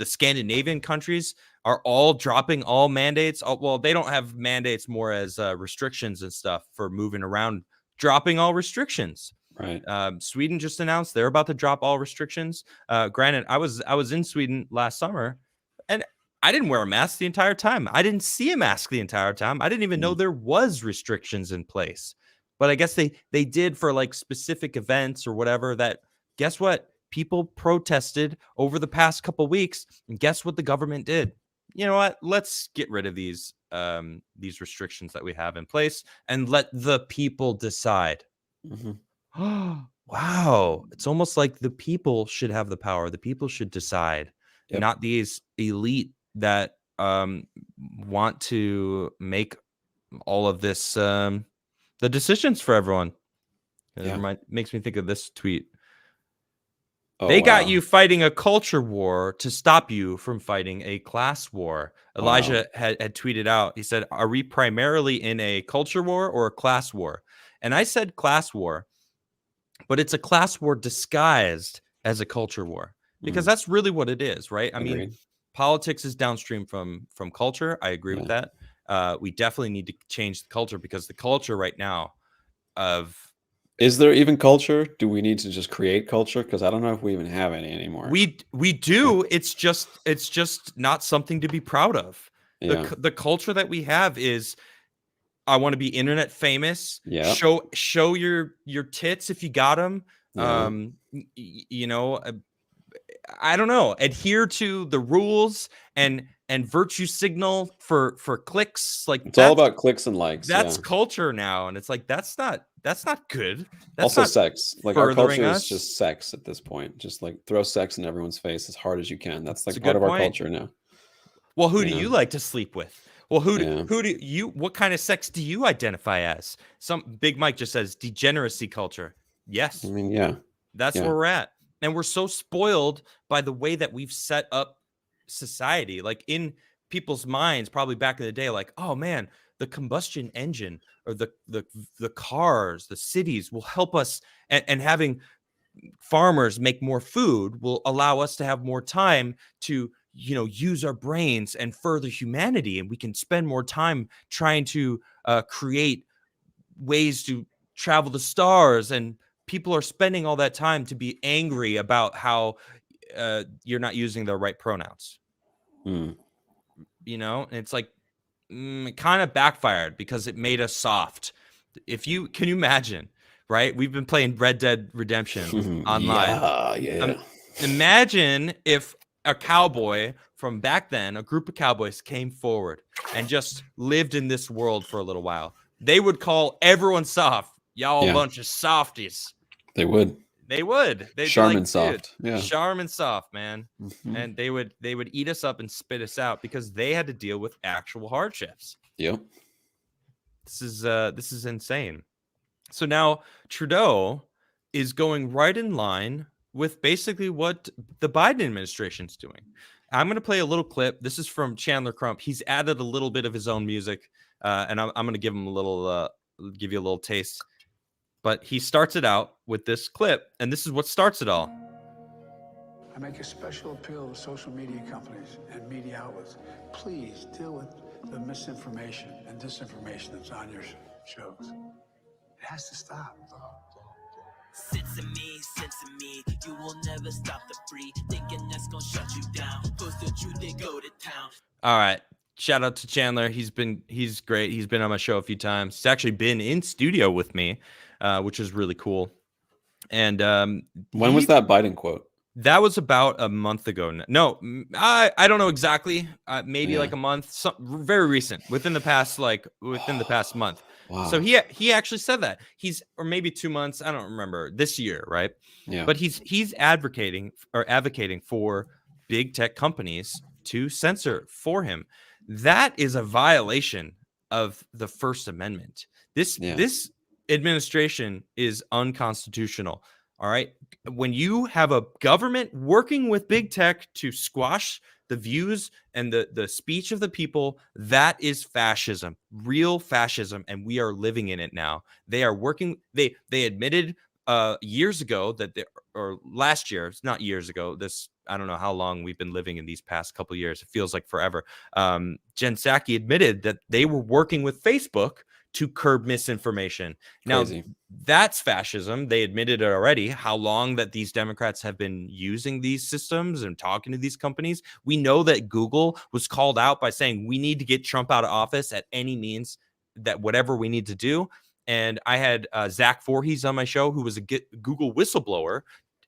Scandinavian countries are all dropping all mandates. Well, they don't have mandates, more as restrictions and stuff for moving around, dropping all restrictions. Right. Sweden just announced they're about to drop all restrictions. Granted, I was in Sweden last summer, and I didn't wear a mask the entire time. I didn't see a mask the entire time. I didn't even know there was restrictions in place. But I guess they did for like specific events or whatever. That, guess what? People protested over the past couple weeks, and guess what the government did? You know what? Let's get rid of these restrictions that we have in place and let the people decide. Wow. It's almost like the people should have the power. The people should decide, not these elite that want to make all of this the decisions for everyone. It makes me think of this tweet. They got you fighting a culture war to stop you from fighting a class war. Elijah had tweeted out, he said, are we primarily in a culture war or a class war? And I said class war, but it's a class war disguised as a culture war, because that's really what it is, right? I mean, politics is downstream from culture. I agree with that. We definitely need to change the culture, because the culture right now is there even culture? Do we need to just create culture? Because I don't know if we even have any anymore. We do. It's just not something to be proud of. The culture that we have is, I want to be internet famous. Show your tits if you got them. You know, I don't know. Adhere to the rules and virtue signal for clicks. Like, it's all about clicks and likes. That's culture now, and it's like that's not good. That's also not sex. Like, our culture us. is just sex at this point. Just like throw sex in everyone's face as hard as you can. That's like That's part of our culture now. Well, who do you like to sleep with? Well, who do you? What kind of sex do you identify as? Some Big Mike just says degeneracy culture. Yes, I mean, that's where we're at, and we're so spoiled by the way that we've set up society. Like, in people's minds, probably back in the day, like, oh man, the combustion engine or the cars, the cities will help us, and having farmers make more food will allow us to have more time to, you know, use our brains and further humanity, and we can spend more time trying to create ways to travel the stars. And people are spending all that time to be angry about how you're not using the right pronouns. You know, and it's like, it kind of backfired because it made us soft. Can you imagine, right? We've been playing Red Dead Redemption online. Imagine if a cowboy from back then, a group of cowboys, came forward and just lived in this world for a little while. They would call everyone soft. Y'all a bunch of softies. They would. They'd Charmin soft. Charmin soft, man. And they would eat us up and spit us out because they had to deal with actual hardships. This is insane. So now Trudeau is going right in line with basically what the Biden administration's doing. I'm going to play a little clip. This is from Chandler Crump. He's added a little bit of his own music, and I'm going to give him give you a little taste. But he starts it out with this clip, and this is what starts it all. I make a special appeal to social media companies and media outlets. Please deal with the misinformation and disinformation that's on your shows. It has to stop. Censor me, you will never stop the free, thinking that's gonna shut you down. Post the truth, they go to town. All right. Shout out to Chandler. He's great. He's been on my show a few times. He's actually been in studio with me, which is really cool. And when was that Biden quote? That was about a month ago. No, I don't know exactly. Maybe like a month. Very recent, within the past month. Wow. So he actually said that. Or maybe 2 months. I don't remember, this year, right? Yeah. But he's advocating for big tech companies to censor for him. That is a violation of the First Amendment. This administration is unconstitutional. All right. When you have a government working with big tech to squash the views and the speech of the people, that is fascism, real fascism. And we are living in it now. They are working. They admitted years ago or last year, it's not years ago. I don't know how long we've been living in these past couple of years. It feels like forever. Jen Psaki admitted that they were working with Facebook to curb misinformation. Crazy. Now, that's fascism. They admitted it already, how long that these Democrats have been using these systems and talking to these companies. We know that Google was called out by saying we need to get Trump out of office at any means, that whatever we need to do. And I had Zach Voorhees on my show, who was a Google whistleblower,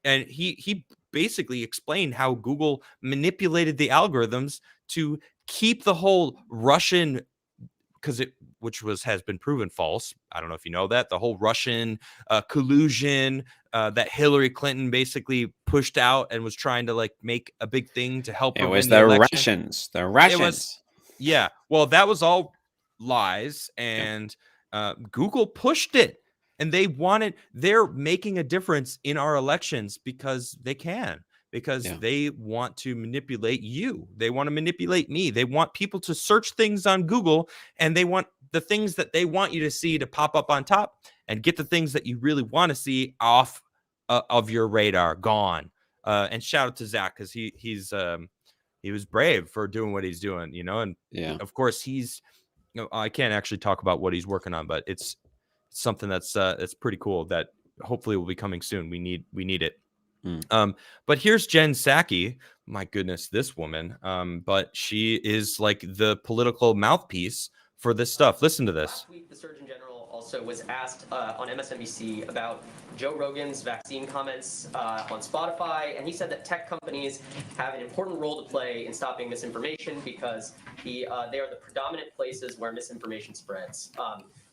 and he basically explained how Google manipulated the algorithms to keep the whole Russian, which has been proven false. I don't know if you know that, the whole Russian collusion that Hillary Clinton basically pushed out and was trying to like make a big thing to help her win the election. The Russians. Yeah. Well, that was all lies, and Google pushed it, and they're making a difference in our elections because they can. Because they want to manipulate you. They want to manipulate me. They want people to search things on Google, and they want the things that they want you to see to pop up on top, and get the things that you really want to see off of your radar, gone. And shout out to Zach, because he was brave for doing what he's doing, you know. And of course, I can't actually talk about what he's working on, but it's something that's pretty cool that hopefully will be coming soon. We need it. But here's Jen Psaki. My goodness, this woman. But she is like the political mouthpiece for this stuff. Listen to this. Last week, the Surgeon General also was asked on MSNBC about Joe Rogan's vaccine comments on Spotify, and he said that tech companies have an important role to play in stopping misinformation because they are the predominant places where misinformation spreads.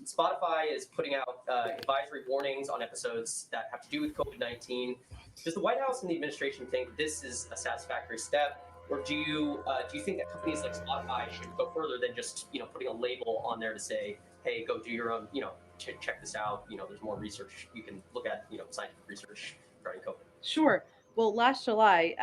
Spotify is putting out advisory warnings on episodes that have to do with COVID-19. Does the White House and the administration think this is a satisfactory step, or do you think that companies like Spotify should go further than just putting a label on there to say, hey, go do your own check this out, there's more research you can look at, scientific research regarding COVID? Sure. Well, last July,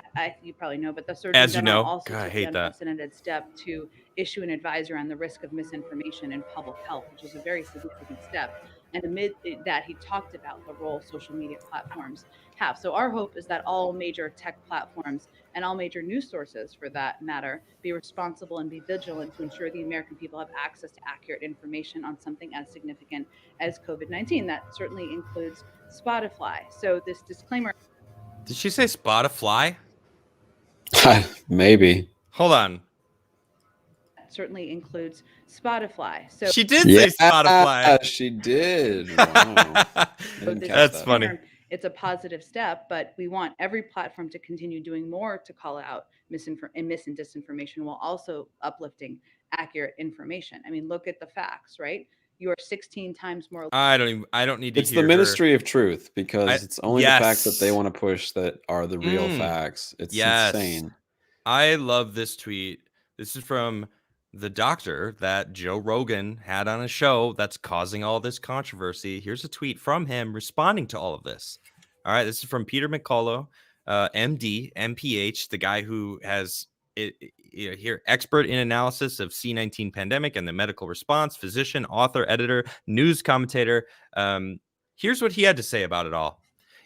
you probably know, but the Surgeon General also took the unprecedented step to issue an advisory on the risk of misinformation in public health, which is a very significant step. And amid that, he talked about the role social media platforms have. So our hope is that all major tech platforms and all major news sources, for that matter, be responsible and be vigilant to ensure the American people have access to accurate information on something as significant as COVID-19. That certainly includes Spotify. So this disclaimer. Did she say Spotify? Maybe. Hold on. Certainly includes Spotify. So she did say Spotify. She did. Wow. That's funny. It's a positive step, but we want every platform to continue doing more to call out mis and disinformation while also uplifting accurate information. I mean, look at the facts, right? You are 16 times more. I don't need to. It's the Ministry of Truth, because it's only the facts that they want to push that are the real facts. It's insane. I love this tweet. This is from the doctor that Joe Rogan had on a show that's causing all this controversy. Here's a tweet from him responding to all of this. All right, this is from Peter McCullough, MD, MPH, the guy who has here, expert in analysis of C-19 pandemic and the medical response, physician, author, editor, news commentator. Here's what he had to say about it all.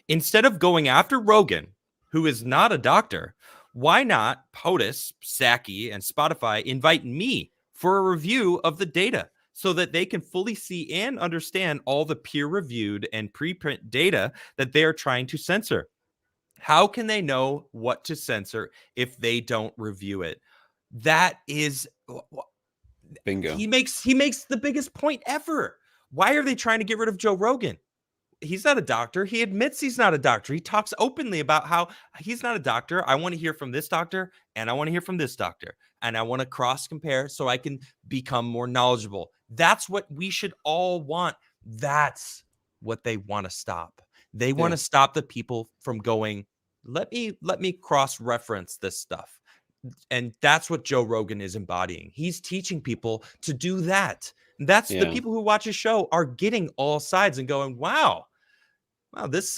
Instead of going after Rogan, who is not a doctor, why not POTUS, Psaki, and Spotify invite me for a review of the data so that they can fully see and understand all the peer-reviewed and preprint data that they are trying to censor? How can they know what to censor if they don't review it? That is bingo. He makes the biggest point ever. Why are they trying to get rid of Joe Rogan? He's not a doctor. He admits he's not a doctor. He talks openly about how he's not a doctor. I want to hear from this doctor, and I want to hear from this doctor, and I want to cross compare so I can become more knowledgeable. That's what we should all want. That's what they want to stop. They want to stop the people from going, let me cross-reference this stuff. And that's what Joe Rogan is embodying. He's teaching people to do that. That's the people who watch his show are getting all sides and going, wow, this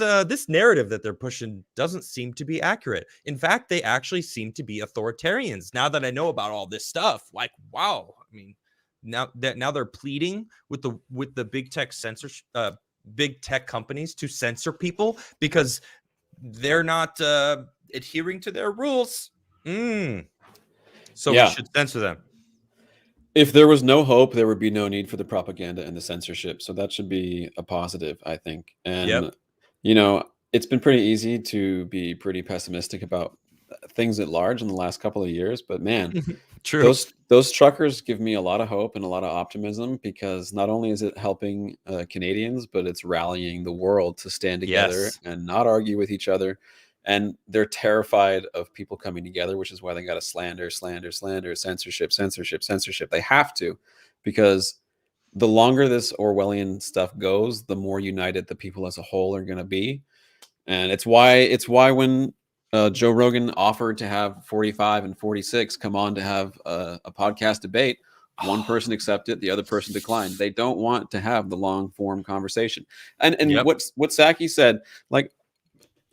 narrative that they're pushing doesn't seem to be accurate. In fact, they actually seem to be authoritarians. Now that I know about all this stuff, like, wow. I mean, now they're pleading with the big tech big tech companies to censor people because they're not adhering to their rules. So we should censor them. If there was no hope, there would be no need for the propaganda and the censorship. So that should be a positive, I think. And, it's been pretty easy to be pretty pessimistic about things at large in the last couple of years. But man, True. those truckers give me a lot of hope and a lot of optimism, because not only is it helping Canadians, but it's rallying the world to stand together and not argue with each other. And they're terrified of people coming together, which is why they got to slander, censorship. They have to, because the longer this Orwellian stuff goes, the more united the people as a whole are going to be. And it's why when Joe Rogan offered to have 45 and 46 come on to have a podcast debate, one person accepted, the other person declined. They don't want to have the long form conversation. And what Saki said, like,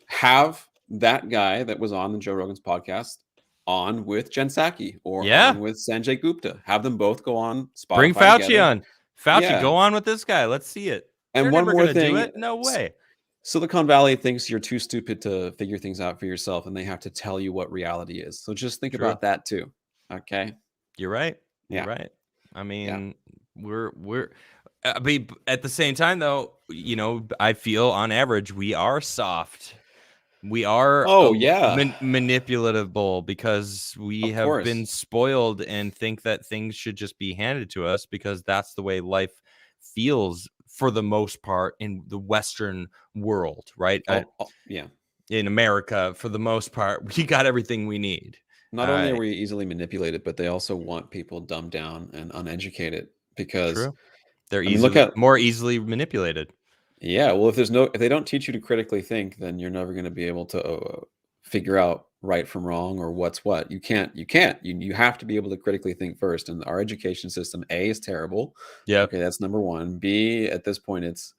have that guy that was on the Joe Rogan's podcast on with Jen Psaki or on with Sanjay Gupta. Have them both go on Spotify. Bring Fauci together. on. Fauci, go on with this guy. Let's see it. And They're one never more gonna thing. Do it. No way. Silicon Valley thinks you're too stupid to figure things out for yourself, and they have to tell you what reality is. So just think about that too. Okay. You're right. You're right. I mean, we're I mean, at the same time, though, I feel on average we are soft. We are manipulatable because we have been spoiled and think that things should just be handed to us because that's the way life feels for the most part in the Western world, right? In America, for the most part, we got everything we need. Not only are we easily manipulated, but they also want people dumbed down and uneducated because they're more easily manipulated. Yeah, well, if they don't teach you to critically think, then you're never going to be able to figure out right from wrong or what's what. You can't. You have to be able to critically think first. And our education system, A, is terrible. Yeah. Okay, that's number one. B, at this point, it's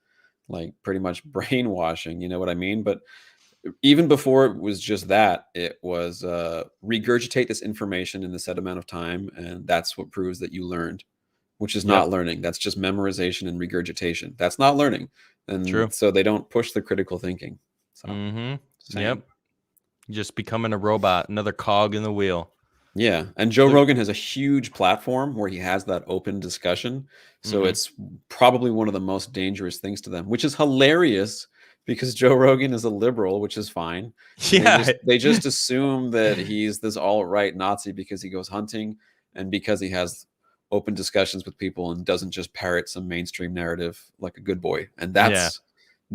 like pretty much brainwashing. You know what I mean? But even before it was just that, it was regurgitate this information in a set amount of time, and that's what proves that you learned, which is not learning. That's just memorization and regurgitation. That's not learning. And so they don't push the critical thinking. So, just becoming a robot, another cog in the wheel. Yeah. And Joe Rogan has a huge platform where he has that open discussion. So it's probably one of the most dangerous things to them, which is hilarious because Joe Rogan is a liberal, which is fine. Yeah. They just assume that he's this alt-right Nazi because he goes hunting and because he has open discussions with people and doesn't just parrot some mainstream narrative like a good boy. And that's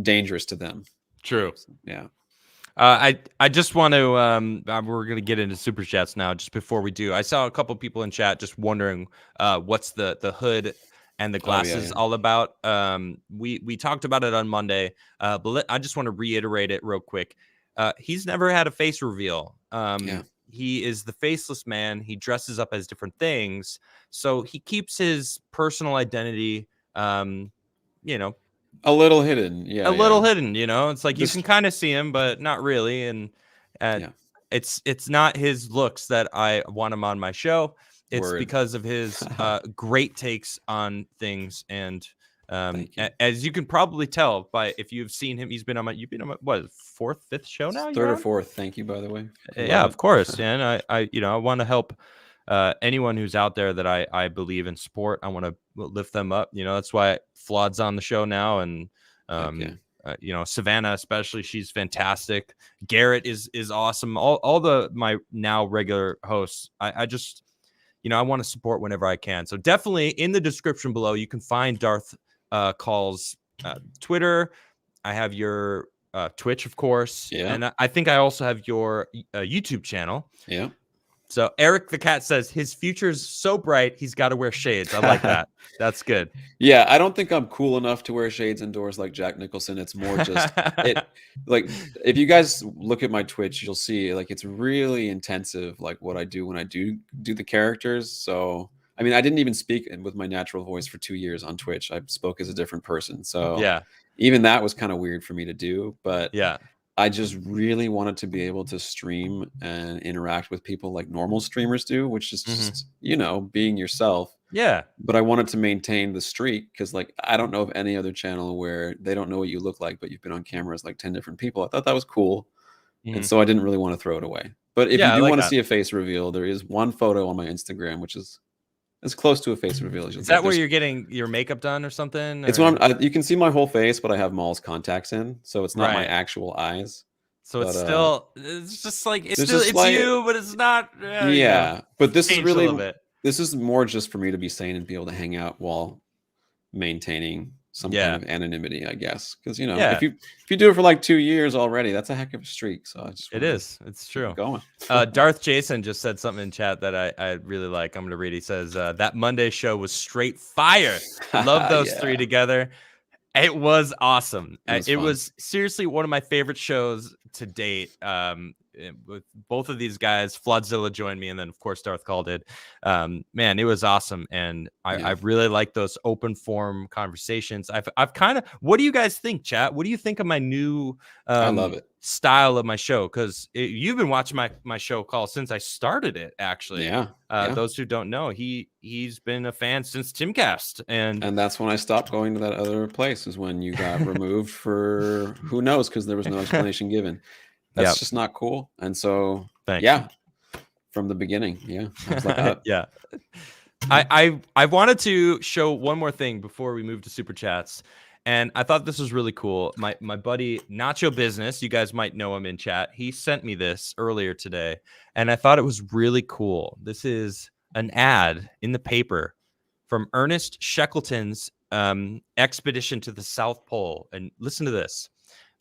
dangerous to them. True. Yeah. I just want to we're going to get into super chats now. Just before we do, I saw a couple people in chat just wondering what's the hood and the glasses all about. We talked about it on Monday, but I just want to reiterate it real quick. He's never had a face reveal. He is the faceless man. He dresses up as different things. So he keeps his personal identity, a little hidden. Yeah. A little hidden, it's like you can kind of see him, but not really. And it's not his looks that I want him on my show. It's because of his great takes on things. And as you can probably tell by if you've seen him, you've been on my what, fourth, fifth show now? Third or fourth. Thank you, by the way. Yeah, of course. And I want to help anyone who's out there that I believe in sport. I want to lift them up. That's why Flaud's on the show now. And, Savannah, especially, she's fantastic. Garrett is awesome. All my now regular hosts, I just, I want to support whenever I can. So definitely in the description below, you can find Darth Caul's Twitter. I have your Twitch, of course. Yeah. And I think I also have your YouTube channel. Yeah. So Eric the Cat says his future's so bright, he's got to wear shades. I like that. That's good. Yeah, I don't think I'm cool enough to wear shades indoors like Jack Nicholson. It's more just like if you guys look at my Twitch, you'll see like it's really intensive, like what I do when I do the characters. So I mean, I didn't even speak with my natural voice for 2 years on Twitch. I spoke as a different person. So even that was kind of weird for me to do. But I just really wanted to be able to stream and interact with people like normal streamers do, which is just, being yourself. Yeah. But I wanted to maintain the streak because like, I don't know of any other channel where they don't know what you look like, but you've been on camera as like 10 different people. I thought that was cool. And so I didn't really want to throw it away. But if you do want to see a face reveal, there is one photo on my Instagram, which is as close to a face reveal as you'll Is get. that where you're getting your makeup done or something? It's or- when you can see my whole face, but I have Maul's contacts in, so it's not my Right. actual eyes. So it's But, still, it's just like, it's there's still, a it's slight- you, but it's not. You know, Yeah, but this is changed a little really bit. this is more just for me to be sane and be able to hang out while maintaining some Yeah. kind of anonymity, I guess. Because Yeah. if you do it for like 2 years already, that's a heck of a streak. So I just It wanna is. It's keep true. it going. Darth Jason just said something in chat that I really like. I'm going to read. He says, that Monday show was straight fire. Love those Yeah. three together. It was awesome. It It was was seriously one of my favorite shows to date. With both of these guys, Floodzilla joined me, and then of course Darth Caul did. Man, it was awesome, and I really like those open form conversations. I've kind of. What do you guys think, chat? What do you think of my new? I love it. Style of my show, because you've been watching my show Call since I started it. Actually, Yeah. Those who don't know, he's been a fan since Timcast, and that's when I stopped going to that other place. Is when you got removed for who knows, because there was no explanation given. That's just not cool. And so from the beginning, I was like, yeah. I wanted to show one more thing before we move to super chats. And I thought this was really cool. My buddy Nacho Business, you guys might know him in chat. He sent me this earlier today, and I thought it was really cool. This is an ad in the paper from Ernest Shackleton's expedition to the South Pole. And listen to this.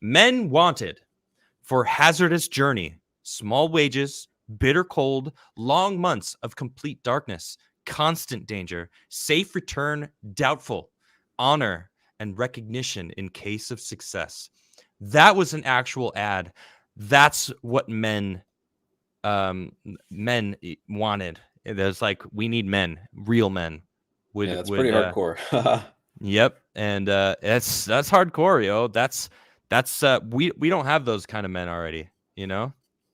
Men wanted for hazardous journey, small wages, bitter cold, long months of complete darkness, constant danger, safe return, doubtful, honor, and recognition in case of success. That was an actual ad. That's what men wanted. There's like, we need men, real men. That's pretty hardcore. Yep, and that's hardcore, yo. That's we don't have those kind of men already, you know.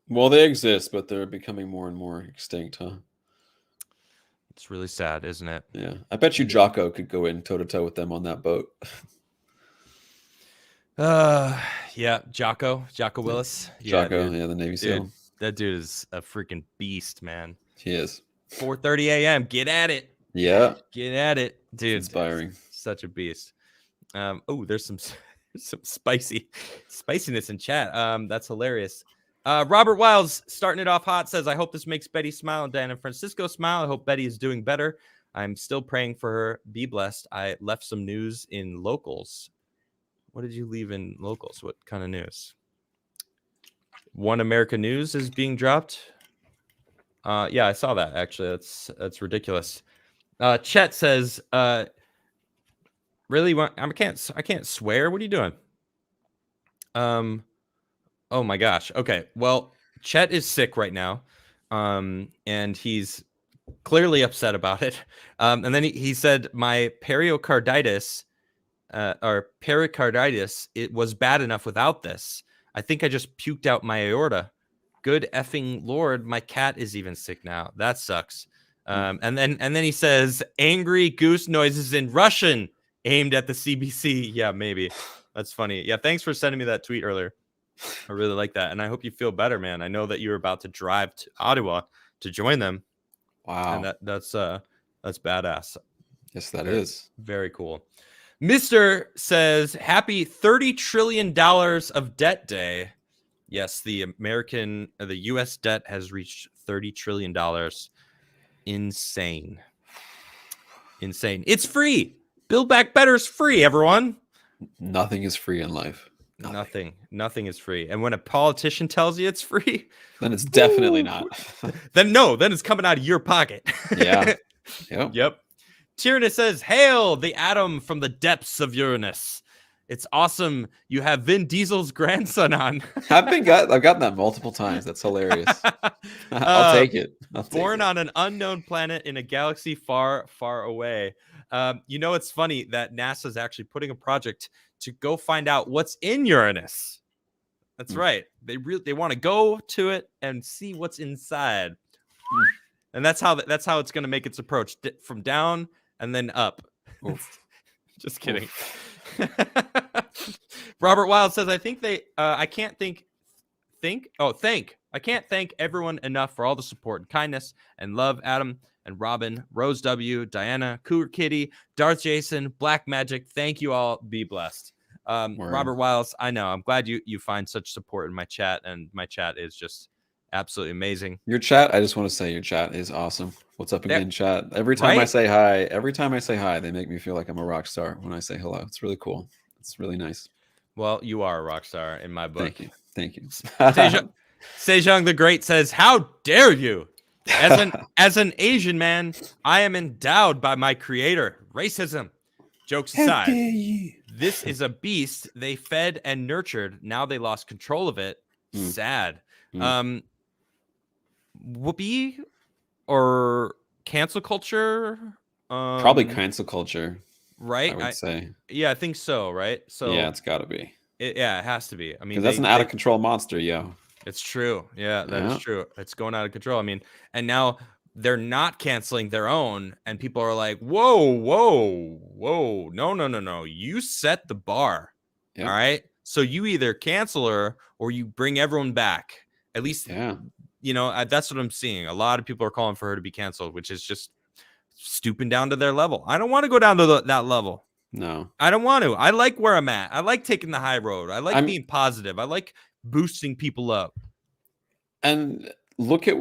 Well, they exist, but they're becoming more and more extinct, huh? It's really sad, isn't it? Yeah, I bet you Jocko could go in toe to toe with them on that boat. Yeah, Jocko Willis. Jocko, dude. the Navy SEAL. That dude is a freaking beast, man. He is. 4:30 a.m. Get at it. Yeah. Get at it, dude. It's inspiring. Such a beast. There's some spiciness in chat. That's hilarious. Robert Wiles starting it off hot says, I hope this makes Betty smile and Dan and Francisco smile. I hope Betty is doing better. I'm still praying for her. Be blessed. I left some news in locals. What did you leave in locals? What kind of news? One America News is being dropped. Yeah, I saw that actually. That's ridiculous. Chet says, really? I can't swear. What are you doing? Oh my gosh. Okay. Well, Chet is sick right now. And he's clearly upset about it. And then he said my pericarditis, it was bad enough without this. I think I just puked out my aorta. Good effing Lord, my cat is even sick now. That sucks. And then he says angry goose noises in Russian aimed at the CBC. Yeah, maybe. That's funny. Yeah, thanks for sending me that tweet earlier. I really like that, and I hope you feel better, man. I know that you're about to drive to Ottawa to join them. Wow, and that's badass. Yes, that is very cool. Mr. says, "Happy $30 trillion of debt day." Yes, the U.S. debt has reached $30 trillion. Insane. It's free. Build Back Better is free. Everyone. Nothing is free in life. Nothing is free. And when a politician tells you it's free, then it's definitely not. Then it's coming out of your pocket. Yeah. Yep. Tyrannus says, "Hail the atom from the depths of Uranus. It's awesome. You have Vin Diesel's grandson on." I've gotten that multiple times. That's hilarious. I'll take it. Born on an unknown planet in a galaxy far, far away. It's funny that NASA's actually putting a project to go find out what's in Uranus. That's right. They want to go to it and see what's inside. And that's how it's going to make its approach from down and then up. Just kidding. Robert Wild says, I think I can't thank everyone enough for all the support and kindness and love. Adam, and Robin, Rose W, Diana, Cougar Kitty, Darth Jason, Black Magic. Thank you all. Be blessed. Robert Wiles, I know. I'm glad you find such support in my chat, and my chat is just absolutely amazing. Your chat, I just want to say your chat is awesome. What's up again, chat? Every time I say hi, they make me feel like I'm a rock star when I say hello. It's really cool. It's really nice. Well, you are a rock star in my book. Thank you. Sejong the Great says, "How dare you? As an Asian man, I am endowed by my creator. Racism. Jokes aside, this is a beast they fed and nurtured. Now they lost control of it. Sad. Whoopee or cancel culture? Probably cancel culture, right? I would say. Yeah, I think so. Right? So yeah, it's got to be. It has to be. I mean, that's an out of control monster, yo. It's true. Yeah, that is true. It's going out of control. I mean, and now they're not canceling their own, and people are like, whoa, no. You set the bar. Yep. All right. So you either cancel her or you bring everyone back. At least, that's what I'm seeing. A lot of people are calling for her to be canceled, which is just stooping down to their level. I don't want to go down to that level. No, I don't want to. I like where I'm at. I like taking the high road. I like being positive. I like boosting people up. And look at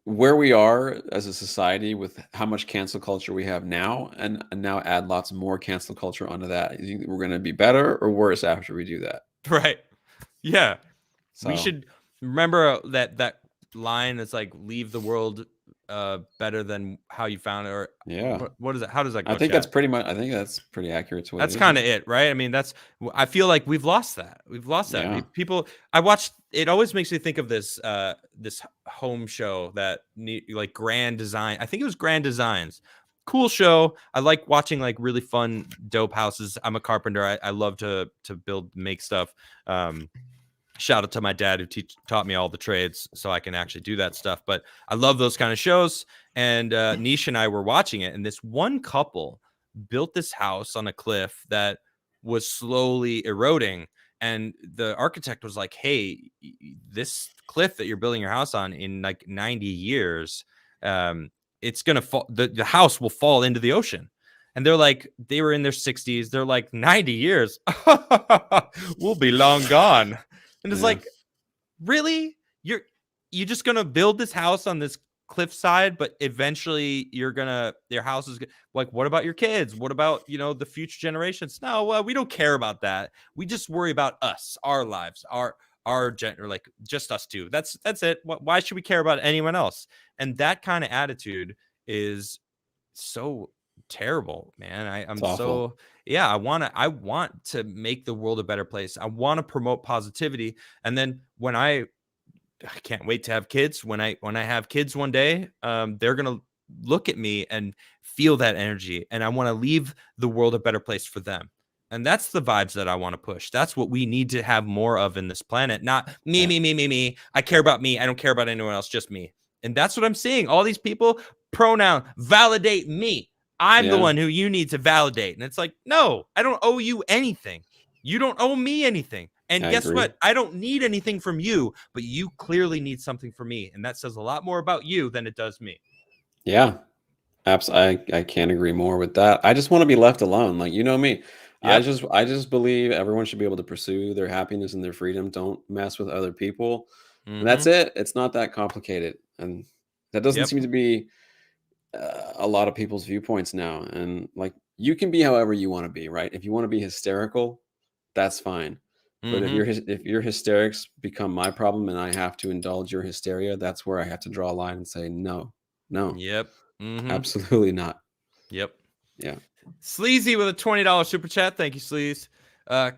where we are as a society with how much cancel culture we have now, and now add lots more cancel culture onto that. You think we're going to be better or worse after we do that? Right. Yeah. So we should remember that line that's like, leave the world better than how you found it, or what is it? How does that go? I think that's pretty accurate to what that's kind of it, right? I mean, I feel like we've lost that. People, I watched, it always makes me think of this this home show that like Grand Design. I think it was Grand Designs. Cool show. I like watching like really fun, dope houses. I'm a carpenter. I love to make stuff. Shout out to my dad who taught me all the trades so I can actually do that stuff. But I love those kind of shows. And Nish and I were watching it. And this one couple built this house on a cliff that was slowly eroding. And the architect was like, hey, this cliff that you're building your house on in like 90 years, it's going to fall. The house will fall into the ocean. And they're like, they were in their 60s. They're like, 90 years. We'll be long gone. And it's like, really? You're just gonna build this house on this cliffside, but eventually your house is like, what about your kids? What about the future generations? No, we don't care about that. We just worry about us, our lives, our gender, like just us two. That's it. Why should we care about anyone else? And that kind of attitude is so terrible, man. I'm so I want to make the world a better place. I want to promote positivity. And then when I can't wait to have kids. When I have kids one day, they're gonna look at me and feel that energy, and I want to leave the world a better place for them. And that's the vibes that I want to push. That's what we need to have more of in this planet. Not me. I care about me. I don't care about anyone else, just me. And that's what I'm seeing. All these people, pronoun, validate me. I'm the one who you need to validate. And it's like, no, I don't owe you anything. You don't owe me anything. And guess what? I don't need anything from you, but you clearly need something from me. And that says a lot more about you than it does me. Yeah, absolutely. I can't agree more with that. I just want to be left alone. Like, you know me. Yep. I just believe everyone should be able to pursue their happiness and their freedom. Don't mess with other people. And that's it. It's not that complicated. And that doesn't seem to be a lot of people's viewpoints now. And like, you can be however you want to be, right? If you want to be hysterical, that's fine. But if your hysterics become my problem and I have to indulge your hysteria, that's where I have to draw a line and say, no. Yep. Absolutely not. Yep. Yeah. Sleazy with a $20 super chat. Thank you, Sleaze.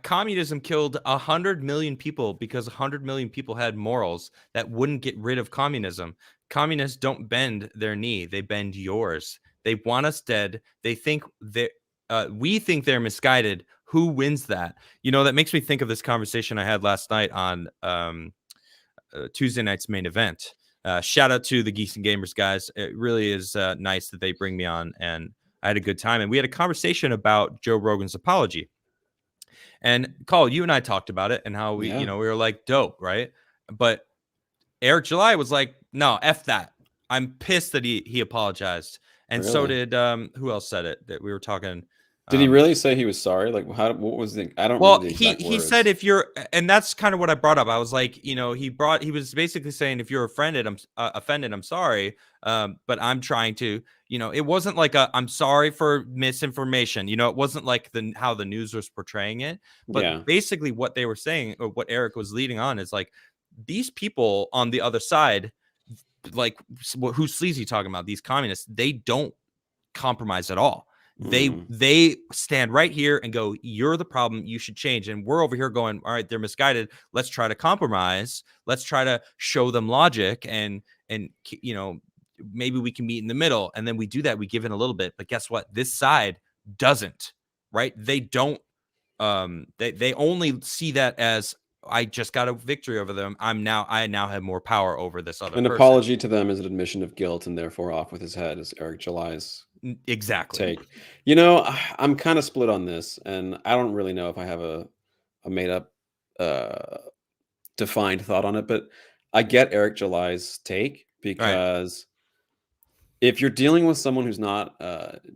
Communism killed 100 million people because 100 million people had morals that wouldn't get rid of communism. Communists don't bend their knee. They bend yours. They want us dead. They think we think they're misguided. Who wins that? That makes me think of this conversation I had last night on Tuesday night's main event. Shout out to the Geeks and Gamers guys. It really is nice that they bring me on, and I had a good time. And we had a conversation about Joe Rogan's apology. And Caul, you and I talked about it and how we were like, dope, right? But Eric July was like, no, F that. I'm pissed that he apologized, and so did who else said it that we were talking. Did he really say he was sorry? Like, what was the? I don't remember the exact he words. said if you're, and that's kind of what I brought up. I was like, you know, he was basically saying if you're offended, I'm sorry, but I'm trying to, you know, it wasn't like I'm sorry for misinformation. You know, it wasn't like how the news was portraying it, but basically what they were saying, or what Eric was leading on, is like these people on the other side, like who's sleazy talking about, these communists, they don't compromise at all. They stand right here and go, you're the problem, you should change. And we're over here going, all right, they're misguided, let's try to compromise, let's try to show them logic, and you know, maybe we can meet in the middle. And then we do that, we give in a little bit, but guess what, this side doesn't, right? They don't, they only see that as, I just got a victory over them, I now have more power over this other an person. Apology to them is an admission of guilt, and therefore off with his head, is Eric July's exactly take. You know, I'm kind of split on this, and I don't really know if I have a made up defined thought on it, but I get Eric July's take, because if you're dealing with someone who's not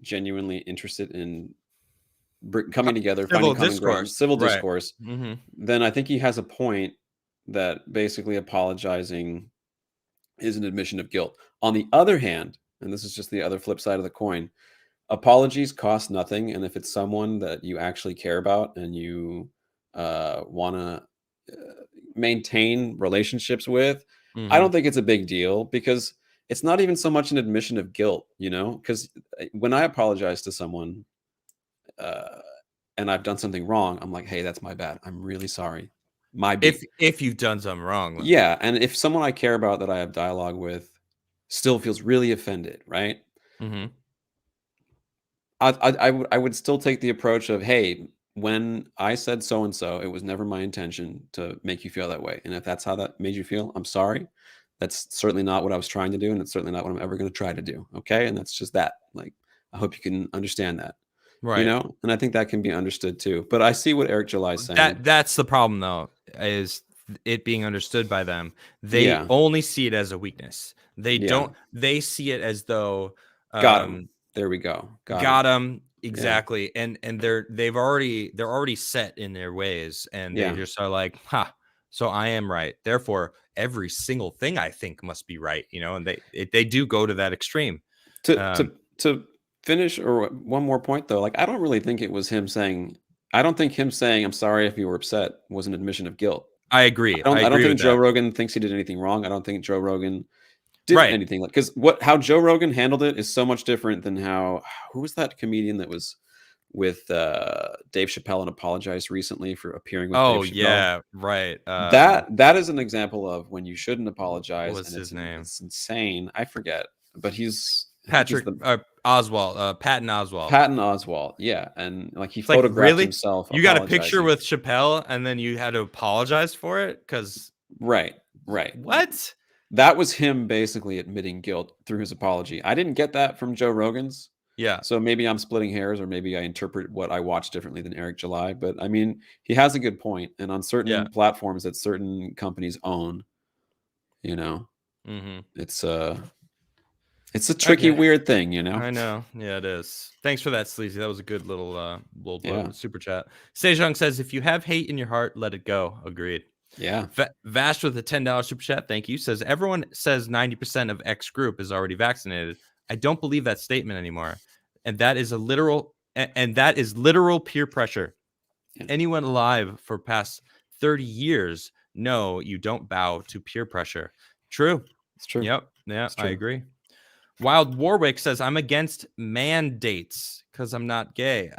genuinely interested in coming together, finding common ground, civil discourse, then I think he has a point that basically apologizing is an admission of guilt. On the other hand, and this is just the other flip side of the coin, apologies cost nothing. And if it's someone that you actually care about and you want to maintain relationships with, I don't think it's a big deal, because it's not even so much an admission of guilt, you know, because when I apologize to someone, and I've done something wrong, I'm like, hey, that's my bad, I'm really sorry. If you've done something wrong. Yeah. And if someone I care about that I have dialogue with still feels really offended, right? I would still take the approach of, hey, when I said so-and-so, it was never my intention to make you feel that way. And if that's how that made you feel, I'm sorry. That's certainly not what I was trying to do. And it's certainly not what I'm ever going to try to do. Okay. And that's just that. Like, I hope you can understand that. Right. You know, and I think that can be understood too. But I see what Eric July is saying. That's the problem, though, is it being understood by them. They only see it as a weakness. They don't. They see it as though got him. There we go. Got him. Exactly. And they're already set in their ways, and they just are like, ha. So I am right. Therefore, every single thing I think must be right. You know, and they do go to that extreme. To finish, or one more point though, like, I don't really think it was him saying. I don't think him saying I'm sorry if you were upset was an admission of guilt. I agree. I don't think Joe Rogan thinks he did anything wrong. I don't think Joe Rogan did anything, like, because how Joe Rogan handled it is so much different than who was that comedian that was with Dave Chappelle and apologized recently for appearing with Dave Chappelle? Yeah, right. That is an example of when you shouldn't apologize. What was his name? It's insane. I forget, but he's Oswald, Patton Oswalt. Patton Oswalt, yeah, and like he photographed himself. You got a picture with Chappelle, and then you had to apologize for it, because right. What? That was him basically admitting guilt through his apology. I didn't get that from Joe Rogan's. Yeah. So maybe I'm splitting hairs, or maybe I interpret what I watch differently than Eric July. But I mean, he has a good point. And on certain platforms that certain companies own, you know, it's a tricky, weird thing, you know. I know. Yeah, it is. Thanks for that, Sleazy. That was a good little super chat. Sejong says, if you have hate in your heart, let it go. Agreed. Yeah. Vash with a $10 super chat, thank you, says, everyone says 90% of X group is already vaccinated. I don't believe that statement anymore. And that is literal peer pressure. Yeah. Anyone alive for past 30 years, no, you don't bow to peer pressure. True. It's true. Yep. Yeah, I agree. Wild Warwick says, I'm against mandates because I'm not gay.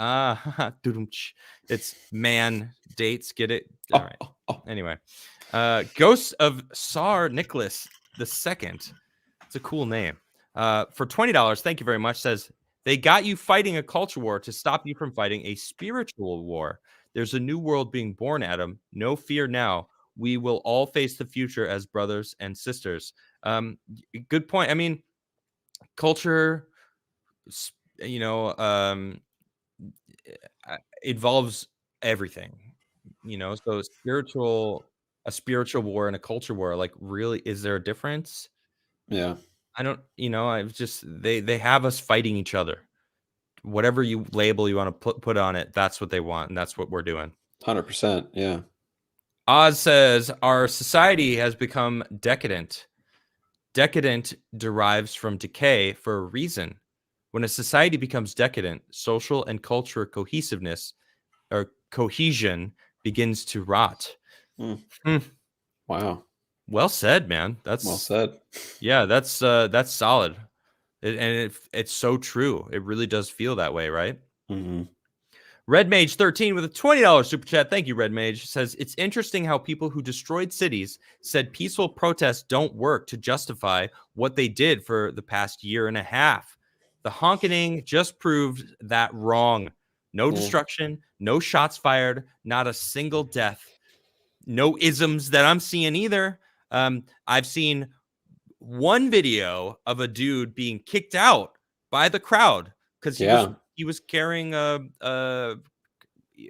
It's man dates. Get it? All right. Anyway, Ghosts of Tsar Nicholas II. It's a cool name. For $20, thank you very much, says, they got you fighting a culture war to stop you from fighting a spiritual war. There's a new world being born, Adam. No fear now. We will all face the future as brothers and sisters. Good point. I mean, culture, you know, involves everything, you know, so a spiritual war and a culture war, like, really, is there a difference? Yeah. I don't, I've just they have us fighting each other. Whatever you label you want to put on it, that's what they want, and that's what we're doing. 100%. Yeah. Oz says our society has become decadent. Decadent derives from decay for a reason. When a society becomes decadent, social and cultural cohesiveness or cohesion begins to rot. Wow. Well said, man. That's well said. Yeah, that's solid. It's so true. It really does feel that way, right? Mm-hmm. Red Mage 13 with a $20 super chat. Thank you, Red Mage. Says it's interesting how people who destroyed cities said peaceful protests don't work to justify what they did for the past year and a half. The honkening just proved that wrong. No destruction, no shots fired, not a single death. No isms that I'm seeing either. I've seen one video of a dude being kicked out by the crowd because he was carrying a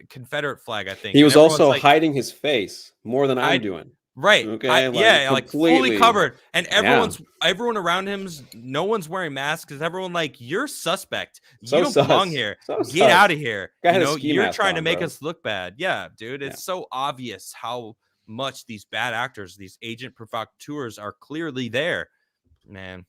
Confederate flag, I think. He was also hiding his face more than I'm doing. Right. Okay. Like fully covered. And everyone around him's, no one's wearing masks because everyone like, you're suspect. You don't belong here. Get out of here. You're trying to make us look bad. Yeah, dude. It's so obvious how much these bad actors, these agent provocateurs are clearly there. Man.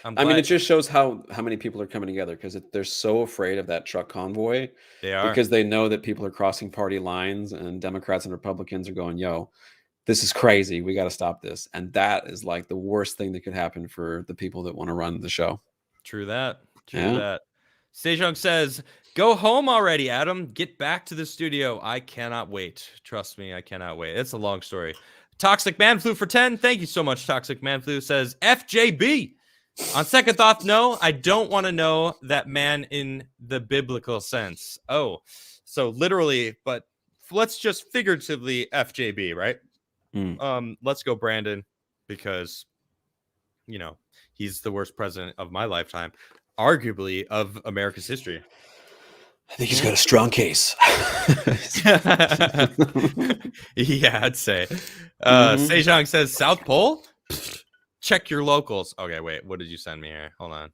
I mean, it just shows how many people are coming together because they're so afraid of that truck convoy. They are. Because they know that people are crossing party lines and Democrats and Republicans are going, yo, this is crazy. We got to stop this. And that is like the worst thing that could happen for the people that want to run the show. True that. Sejong says, go home already, Adam. Get back to the studio. I cannot wait. Trust me, I cannot wait. It's a long story. Toxic Man Flu for 10. Thank you so much, Toxic Man Flu. Says, FJB. On second thought, no, I don't want to know that man in the biblical sense. Oh, so literally, but let's just figuratively FJB, right? Let's go Brandon, because, he's the worst president of my lifetime, arguably of America's history. I think he's got a strong case. Yeah, I'd say. Sejong says, South Pole? Check your locals. Okay, wait. What did you send me here? Hold on.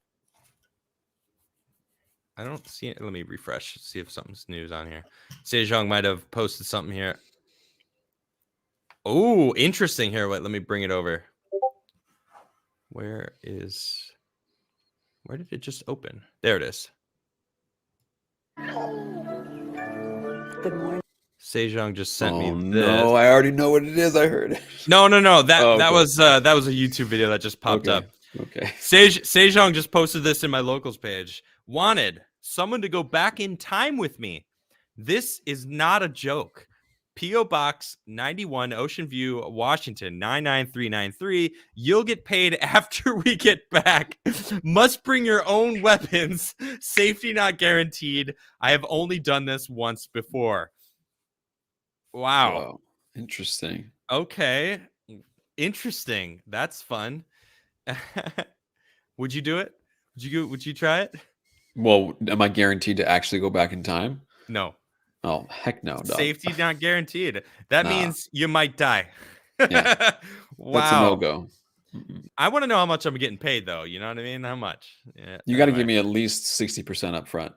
I don't see it. Let me refresh. See if something's news on here. Sejong might have posted something here. Oh, interesting here. Wait, let me bring it over. Where did it just open? There it is. Good morning. Sejong just sent me this. No, I already know what it is. I heard. No. That was a YouTube video that just popped up. Okay. Sejong just posted this in my locals page. Wanted someone to go back in time with me. This is not a joke. P.O. Box 91, Ocean View, Washington 99393. You'll get paid after we get back. Must bring your own weapons. Safety not guaranteed. I have only done this once before. Wow. Interesting. Okay. Interesting. That's fun. Would you do it? Would you try it? Well, am I guaranteed to actually go back in time? No. Oh, heck no. Dog. Safety not guaranteed. That means you might die. Yeah. Wow. That's a no-go. I want to know how much I'm getting paid, though. You know what I mean? How much? Yeah, you got to give me at least 60% up front.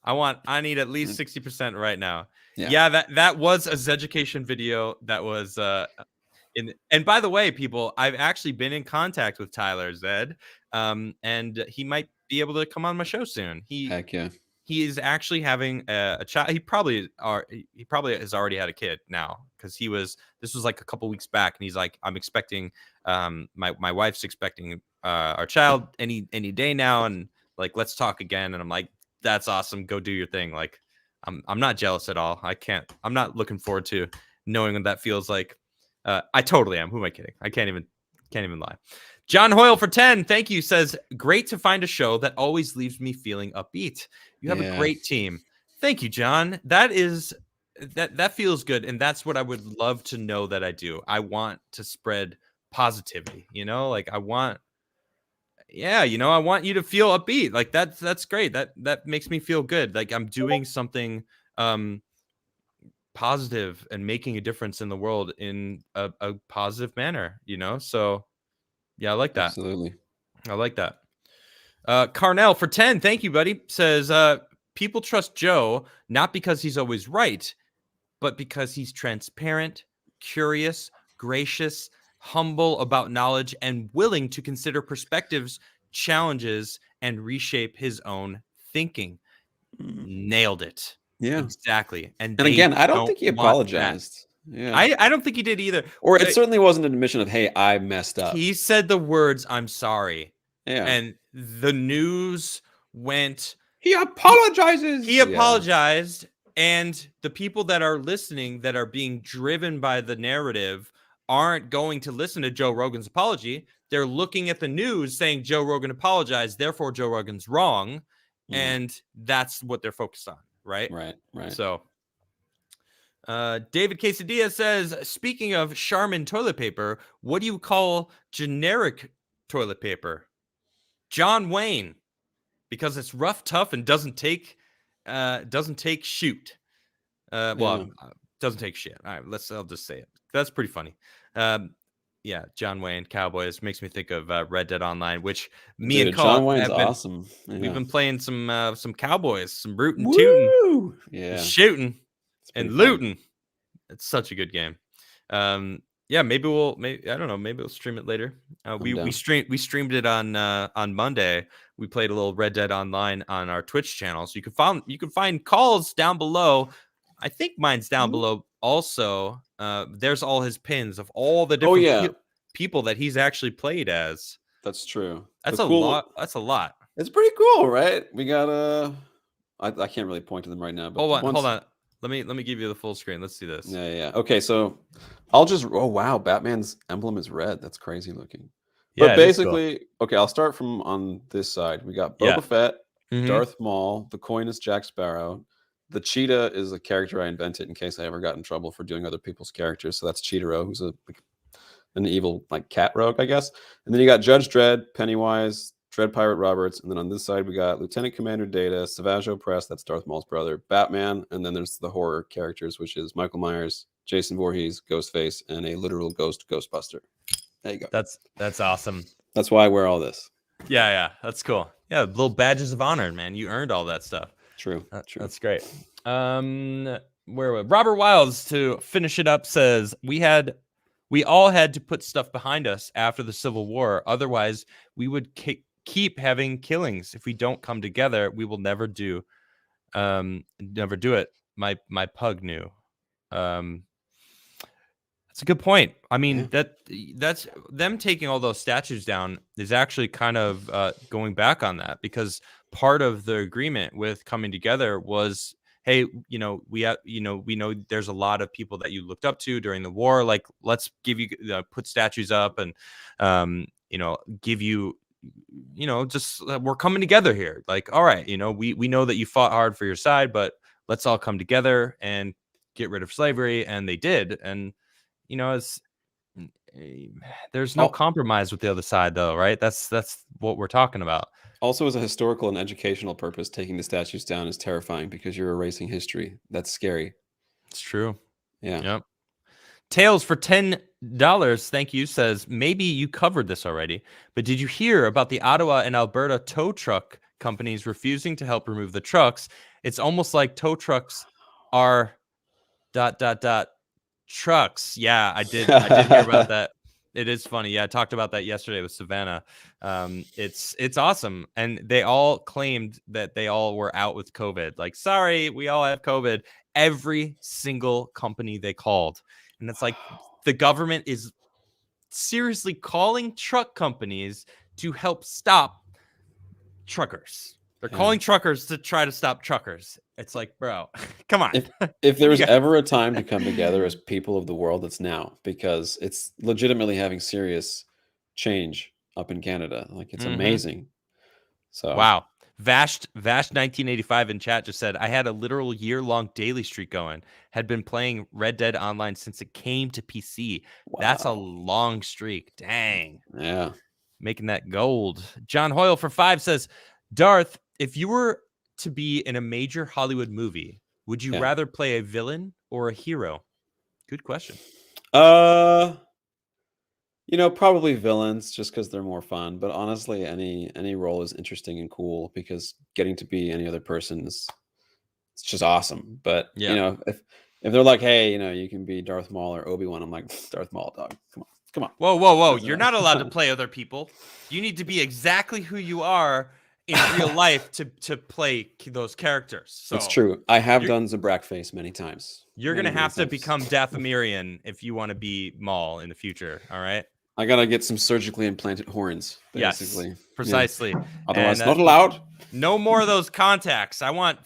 I need at least 60% right now. Yeah, that was a Zeducation video that was and by the way, people, I've actually been in contact with Tyler Zed, and he might be able to come on my show soon. Heck yeah. He is actually having a child. He probably has already had a kid now, because this was like a couple weeks back, and he's like, I'm expecting my wife's expecting our child any day now, and like, let's talk again. And I'm like, that's awesome. Go do your thing. Like, I'm not jealous at all. I'm not looking forward to knowing what that feels like. I totally am. Who am I kidding? I can't even lie. John Hoyle for 10. Thank you. Says, great to find a show that always leaves me feeling upbeat. You have a great team. Thank you, John. That feels good. And that's what I would love to know that I do. I want to spread positivity, like I want you to feel upbeat. Like that's great. That makes me feel good. Like I'm doing something positive and making a difference in the world in a positive manner, so yeah, I like that. Absolutely. I like that. Carnell for 10, thank you, buddy, says, people trust Joe not because he's always right, but because he's transparent, curious, gracious, humble about knowledge, and willing to consider perspectives, challenges, and reshape his own thinking. Nailed it. Yeah. Exactly. And again, I don't don't think he want apologized. Yeah. I don't think he did either. Or it certainly wasn't an admission of, hey, I messed up. He said the words, I'm sorry. Yeah. And the news went, he apologizes. He apologized. And the people that are listening, that are being driven by the narrative, aren't going to listen to Joe Rogan's apology. They're looking at the news saying Joe Rogan apologized, therefore Joe Rogan's wrong. And that's what they're focused on. Right. So David Quesadilla says, speaking of Charmin toilet paper, what do you call generic toilet paper? John Wayne, because it's rough, tough, and doesn't take shoot. Doesn't take shit. All right, I'll just say it. That's pretty funny. Yeah, John Wayne, Cowboys makes me think of Red Dead Online, which me and John Caul Wayne's have been, awesome. Yeah. We've been playing some Cowboys, some rootin' tootin', shooting and looting. Fun. It's such a good game. Yeah, maybe I don't know, maybe we'll stream it later. We streamed it on Monday. We played a little Red Dead Online on our Twitch channel, so you can find calls down below. I think mine's down below also. There's all his pins of all the different people that he's actually played as. That's true. That's a lot. That's a lot. It's pretty cool, right? We got I can't really point to them right now, but hold on. Let me give you the full screen. Let's see this. Yeah. Okay, so I'll just wow, Batman's emblem is red. That's crazy looking. Yeah, but basically, cool. Okay, I'll start from on this side. We got Boba Fett, Darth Maul, the coin is Jack Sparrow. The cheetah is a character I invented in case I ever got in trouble for doing other people's characters. So that's Cheetaro, who's an evil cat rogue, I guess. And then you got Judge Dredd, Pennywise, Dread Pirate Roberts, and then on this side we got Lieutenant Commander Data, Savage Opress, that's Darth Maul's brother, Batman, and then there's the horror characters, which is Michael Myers, Jason Voorhees, Ghostface, and a literal Ghostbuster. There you go. That's awesome. That's why I wear all this. Yeah, that's cool. Yeah, little badges of honor, man. You earned all that stuff. True. That's great. Where Robert Wilds, to finish it up, says we all had to put stuff behind us after the Civil War. Otherwise, we would keep having killings. If we don't come together, we will never do it. My pug knew. That's a good point. I mean, that's them taking all those statues down is actually kind of going back on that, because part of the agreement with coming together was, hey, we know there's a lot of people that you looked up to during the war. Like, let's give you put statues up and give you, just we're coming together here. Like, all right, we know that you fought hard for your side, but let's all come together and get rid of slavery. And they did. And there's no compromise with the other side, though, right? That's what we're talking about. Also, as a historical and educational purpose, taking the statues down is terrifying because you're erasing history. That's scary. It's true. Yeah. Yep. Tails for $10, thank you, says, maybe you covered this already, but did you hear about the Ottawa and Alberta tow truck companies refusing to help remove the trucks? It's almost like tow trucks are ... trucks. Yeah, I did hear about that. It is funny. Yeah, I talked about that yesterday with Savannah. It's awesome. And they all claimed that they all were out with COVID. Like, sorry, we all have COVID. Every single company they called. And it's like the government is seriously calling truck companies to help stop truckers. They're calling truckers to try to stop truckers. It's like, bro, come on. If there was ever a time to come together as people of the world, it's now, because it's legitimately having serious change up in Canada. Like, it's amazing. So wow. Vash 1985 in chat just said, I had a literal year-long daily streak going. Had been playing Red Dead Online since it came to PC. Wow. That's a long streak. Dang. Yeah. Making that gold. John Hoyle for 5 says, Darth, if you were to be in a major Hollywood movie, would you rather play a villain or a hero? Good question. Probably villains, just because they're more fun. But honestly, any role is interesting and cool because getting to be any other person is it's just awesome. But if they're like, hey, you can be Darth Maul or Obi-Wan, I'm like, Darth Maul, dog. Come on. Whoa. You're not allowed to play other people. You need to be exactly who you are in real life to play those characters. So it's true. I have done Zabrak face many times. You're going to have to become Dathomirian if you want to be Maul in the future. All right. I got to get some surgically implanted horns, basically. Yes, precisely. Yeah. Otherwise, not allowed. No more of those contacts. I want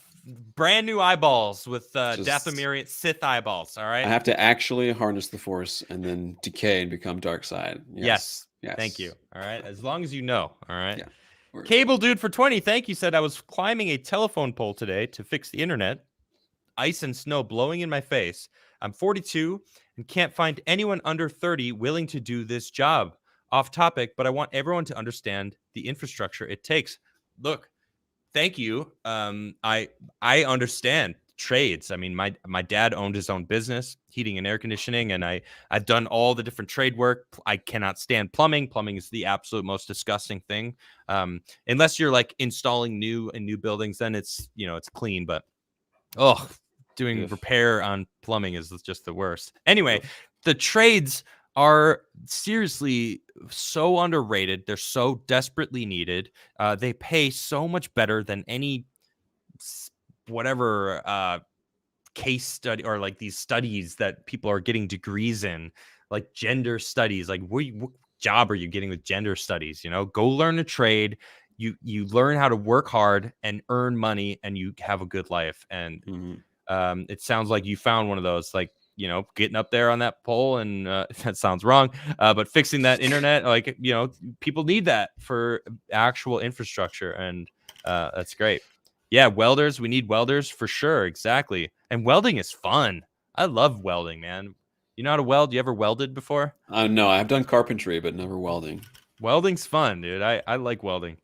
brand new eyeballs with Dathomirian Sith eyeballs. All right. I have to actually harness the Force and then decay and become dark side. Yes. Thank you. All right. As long as you know. All right. Yeah. Cable Dude for 20. Thank you. Said I was climbing a telephone pole today to fix the internet. Ice and snow blowing in my face. I'm 42 and can't find anyone under 30 willing to do this job. Off topic, but I want everyone to understand the infrastructure it takes. Look, thank you. I understand trades. I mean, my dad owned his own business, heating and air conditioning, and I've done all the different trade work. I cannot stand plumbing. Plumbing is the absolute most disgusting thing. Unless you're like installing new buildings, then it's it's clean. But doing repair on plumbing is just the worst. Anyway, the trades are seriously so underrated. They're so desperately needed. They pay so much better than any whatever case study or like these studies that people are getting degrees in, like gender studies. Like what job are you getting with gender studies? Go learn a trade. You learn how to work hard and earn money, and you have a good life. And it sounds like you found one of those, like, getting up there on that pole, and that sounds wrong, but fixing that internet, like, people need that for actual infrastructure, and that's great. Yeah, welders, we need welders for sure, exactly. And welding is fun. I love welding, man. You know how to weld? You ever welded before? No, I've done carpentry, but never welding. Welding's fun, dude. I like welding.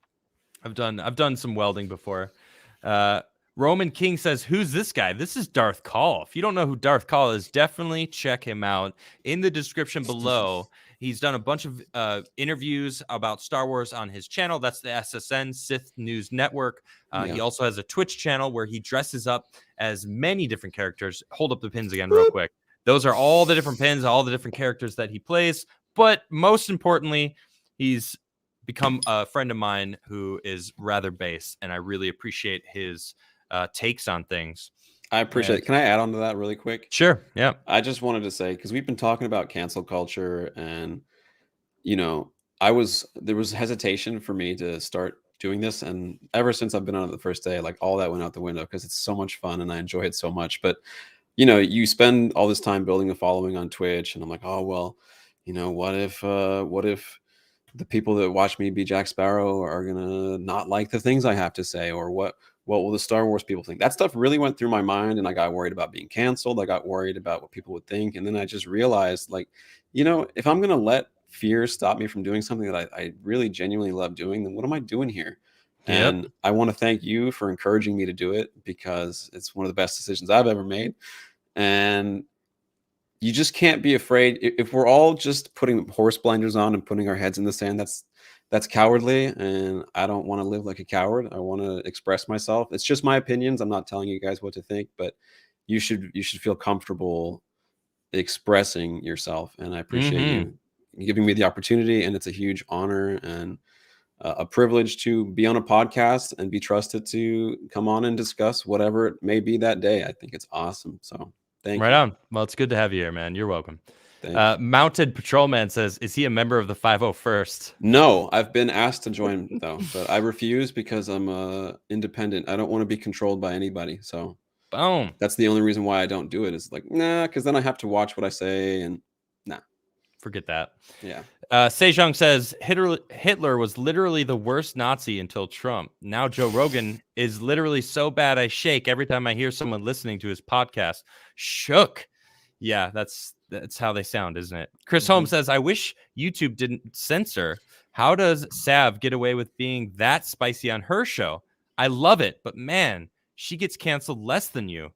I've done some welding before. Roman King says, who's this guy? This is Darth Caul. If you don't know who Darth Caul is, definitely check him out in the description below. He's done a bunch of interviews about Star Wars on his channel. That's the SSN, Sith News Network. He also has a Twitch channel where he dresses up as many different characters. Hold up the pins again real quick. Those are all the different pins, all the different characters that he plays. But most importantly, he's become a friend of mine who is rather base, and I really appreciate his takes on things. I appreciate it. Can I add on to that really quick? Sure. Yeah. I just wanted to say, because we've been talking about cancel culture, and there was hesitation for me to start doing this, and ever since I've been on it the first day, like all that went out the window because it's so much fun and I enjoy it so much. But you spend all this time building a following on Twitch, and I'm like, oh well, what if the people that watch me be Jack Sparrow are gonna not like the things I have to say, or what will the Star Wars people think? That stuff really went through my mind, and I got worried about being canceled. I got worried about what people would think. And then I just realized, like, if I'm going to let fear stop me from doing something that I really genuinely love doing, then what am I doing here? Yep. And I want to thank you for encouraging me to do it, because it's one of the best decisions I've ever made. And you just can't be afraid. If we're all just putting horse blinders on and putting our heads in the sand, that's cowardly, and I don't want to live like a coward. I want to express myself. It's just my opinions. I'm not telling you guys what to think, but you should feel comfortable expressing yourself. And I appreciate you giving me the opportunity, and it's a huge honor and a privilege to be on a podcast and be trusted to come on and discuss whatever it may be that day. I think it's awesome. So thank you. Right on. Well, it's good to have you here, man. You're welcome. Mounted Patrolman says, is he a member of the 501st? No, I've been asked to join though, but I refuse because I'm independent. I don't want to be controlled by anybody. So boom. That's the only reason why I don't do it, is like, nah, because then I have to watch what I say, and nah. Forget that. Yeah. Sejong says, Hitler was literally the worst Nazi until Trump. Now Joe Rogan is literally so bad I shake every time I hear someone listening to his podcast. Shook. Yeah, that's how they sound, isn't it? Chris Holmes says, I wish YouTube didn't censor. How does Sav get away with being that spicy on her show? I love it, but man, she gets canceled less than you.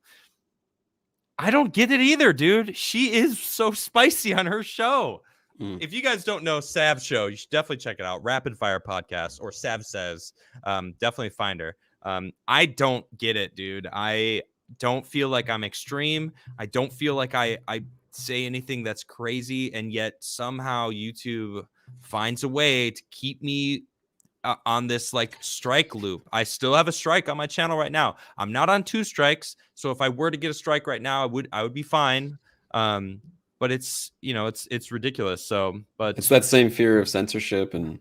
I don't get it either, dude. She is so spicy on her show. If you guys don't know Sav's show, you should definitely check it out. Rapid Fire Podcast or Sav Says. Definitely find her. I don't get it, dude. I don't feel like I'm extreme. I don't feel like I say anything that's crazy, and yet somehow YouTube finds a way to keep me on this like strike loop. I still have a strike on my channel right now. I'm not on 2 strikes, so if I were to get a strike right now, I would be fine. But it's, you know, it's ridiculous. So, but it's that same fear of censorship, and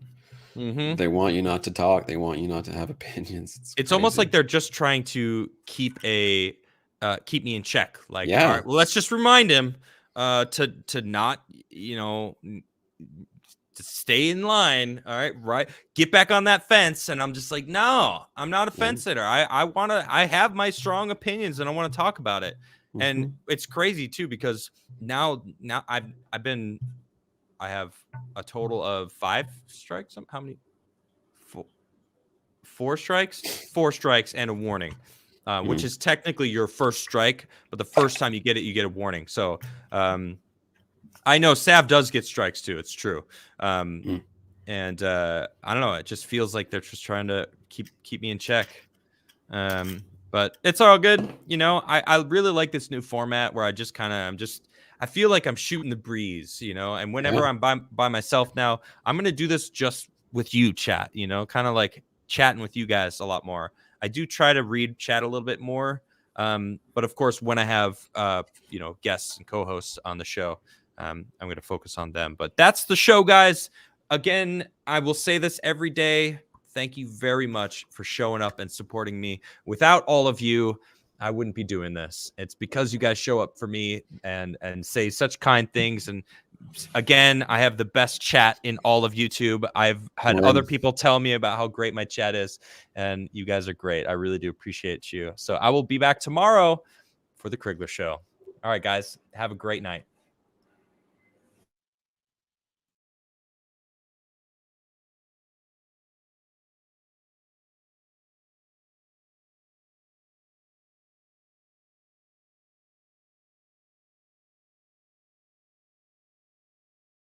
mm-hmm. they want you not to talk. They want you not to have opinions. It's almost like they're just trying to keep me in check. Like, yeah, all right, well, let's just remind him to not, you know, to stay in line. All right, get back on that fence. And I'm just like, no, I'm not a fence sitter. I have my strong opinions and I want to talk about it. Mm-hmm. And it's crazy too, because now I have a total of 5 strikes. How many? 4 strikes? 4 strikes and a warning, which is technically your first strike, but the first time you get it, you get a warning. So I know Sav does get strikes too. It's true. And I don't know. It just feels like they're just trying to keep me in check. But it's all good. You know, I really like this new format where I just I feel like I'm shooting the breeze, you know, and whenever I'm by myself now, I'm going to do this just with you, chat, you know, kind of like chatting with you guys a lot more. I do try to read chat a little bit more. But of course, when I have, you know, guests and co-hosts on the show, I'm going to focus on them. But that's the show, guys. Again, I will say this every day. Thank you very much for showing up and supporting me. Without all of you, I wouldn't be doing this. It's because you guys show up for me and say such kind things. And again, I have the best chat in all of YouTube. I've had other people tell me about how great my chat is, and you guys are great. I really do appreciate you. So I will be back tomorrow for the Crigler Show. All right, guys, have a great night.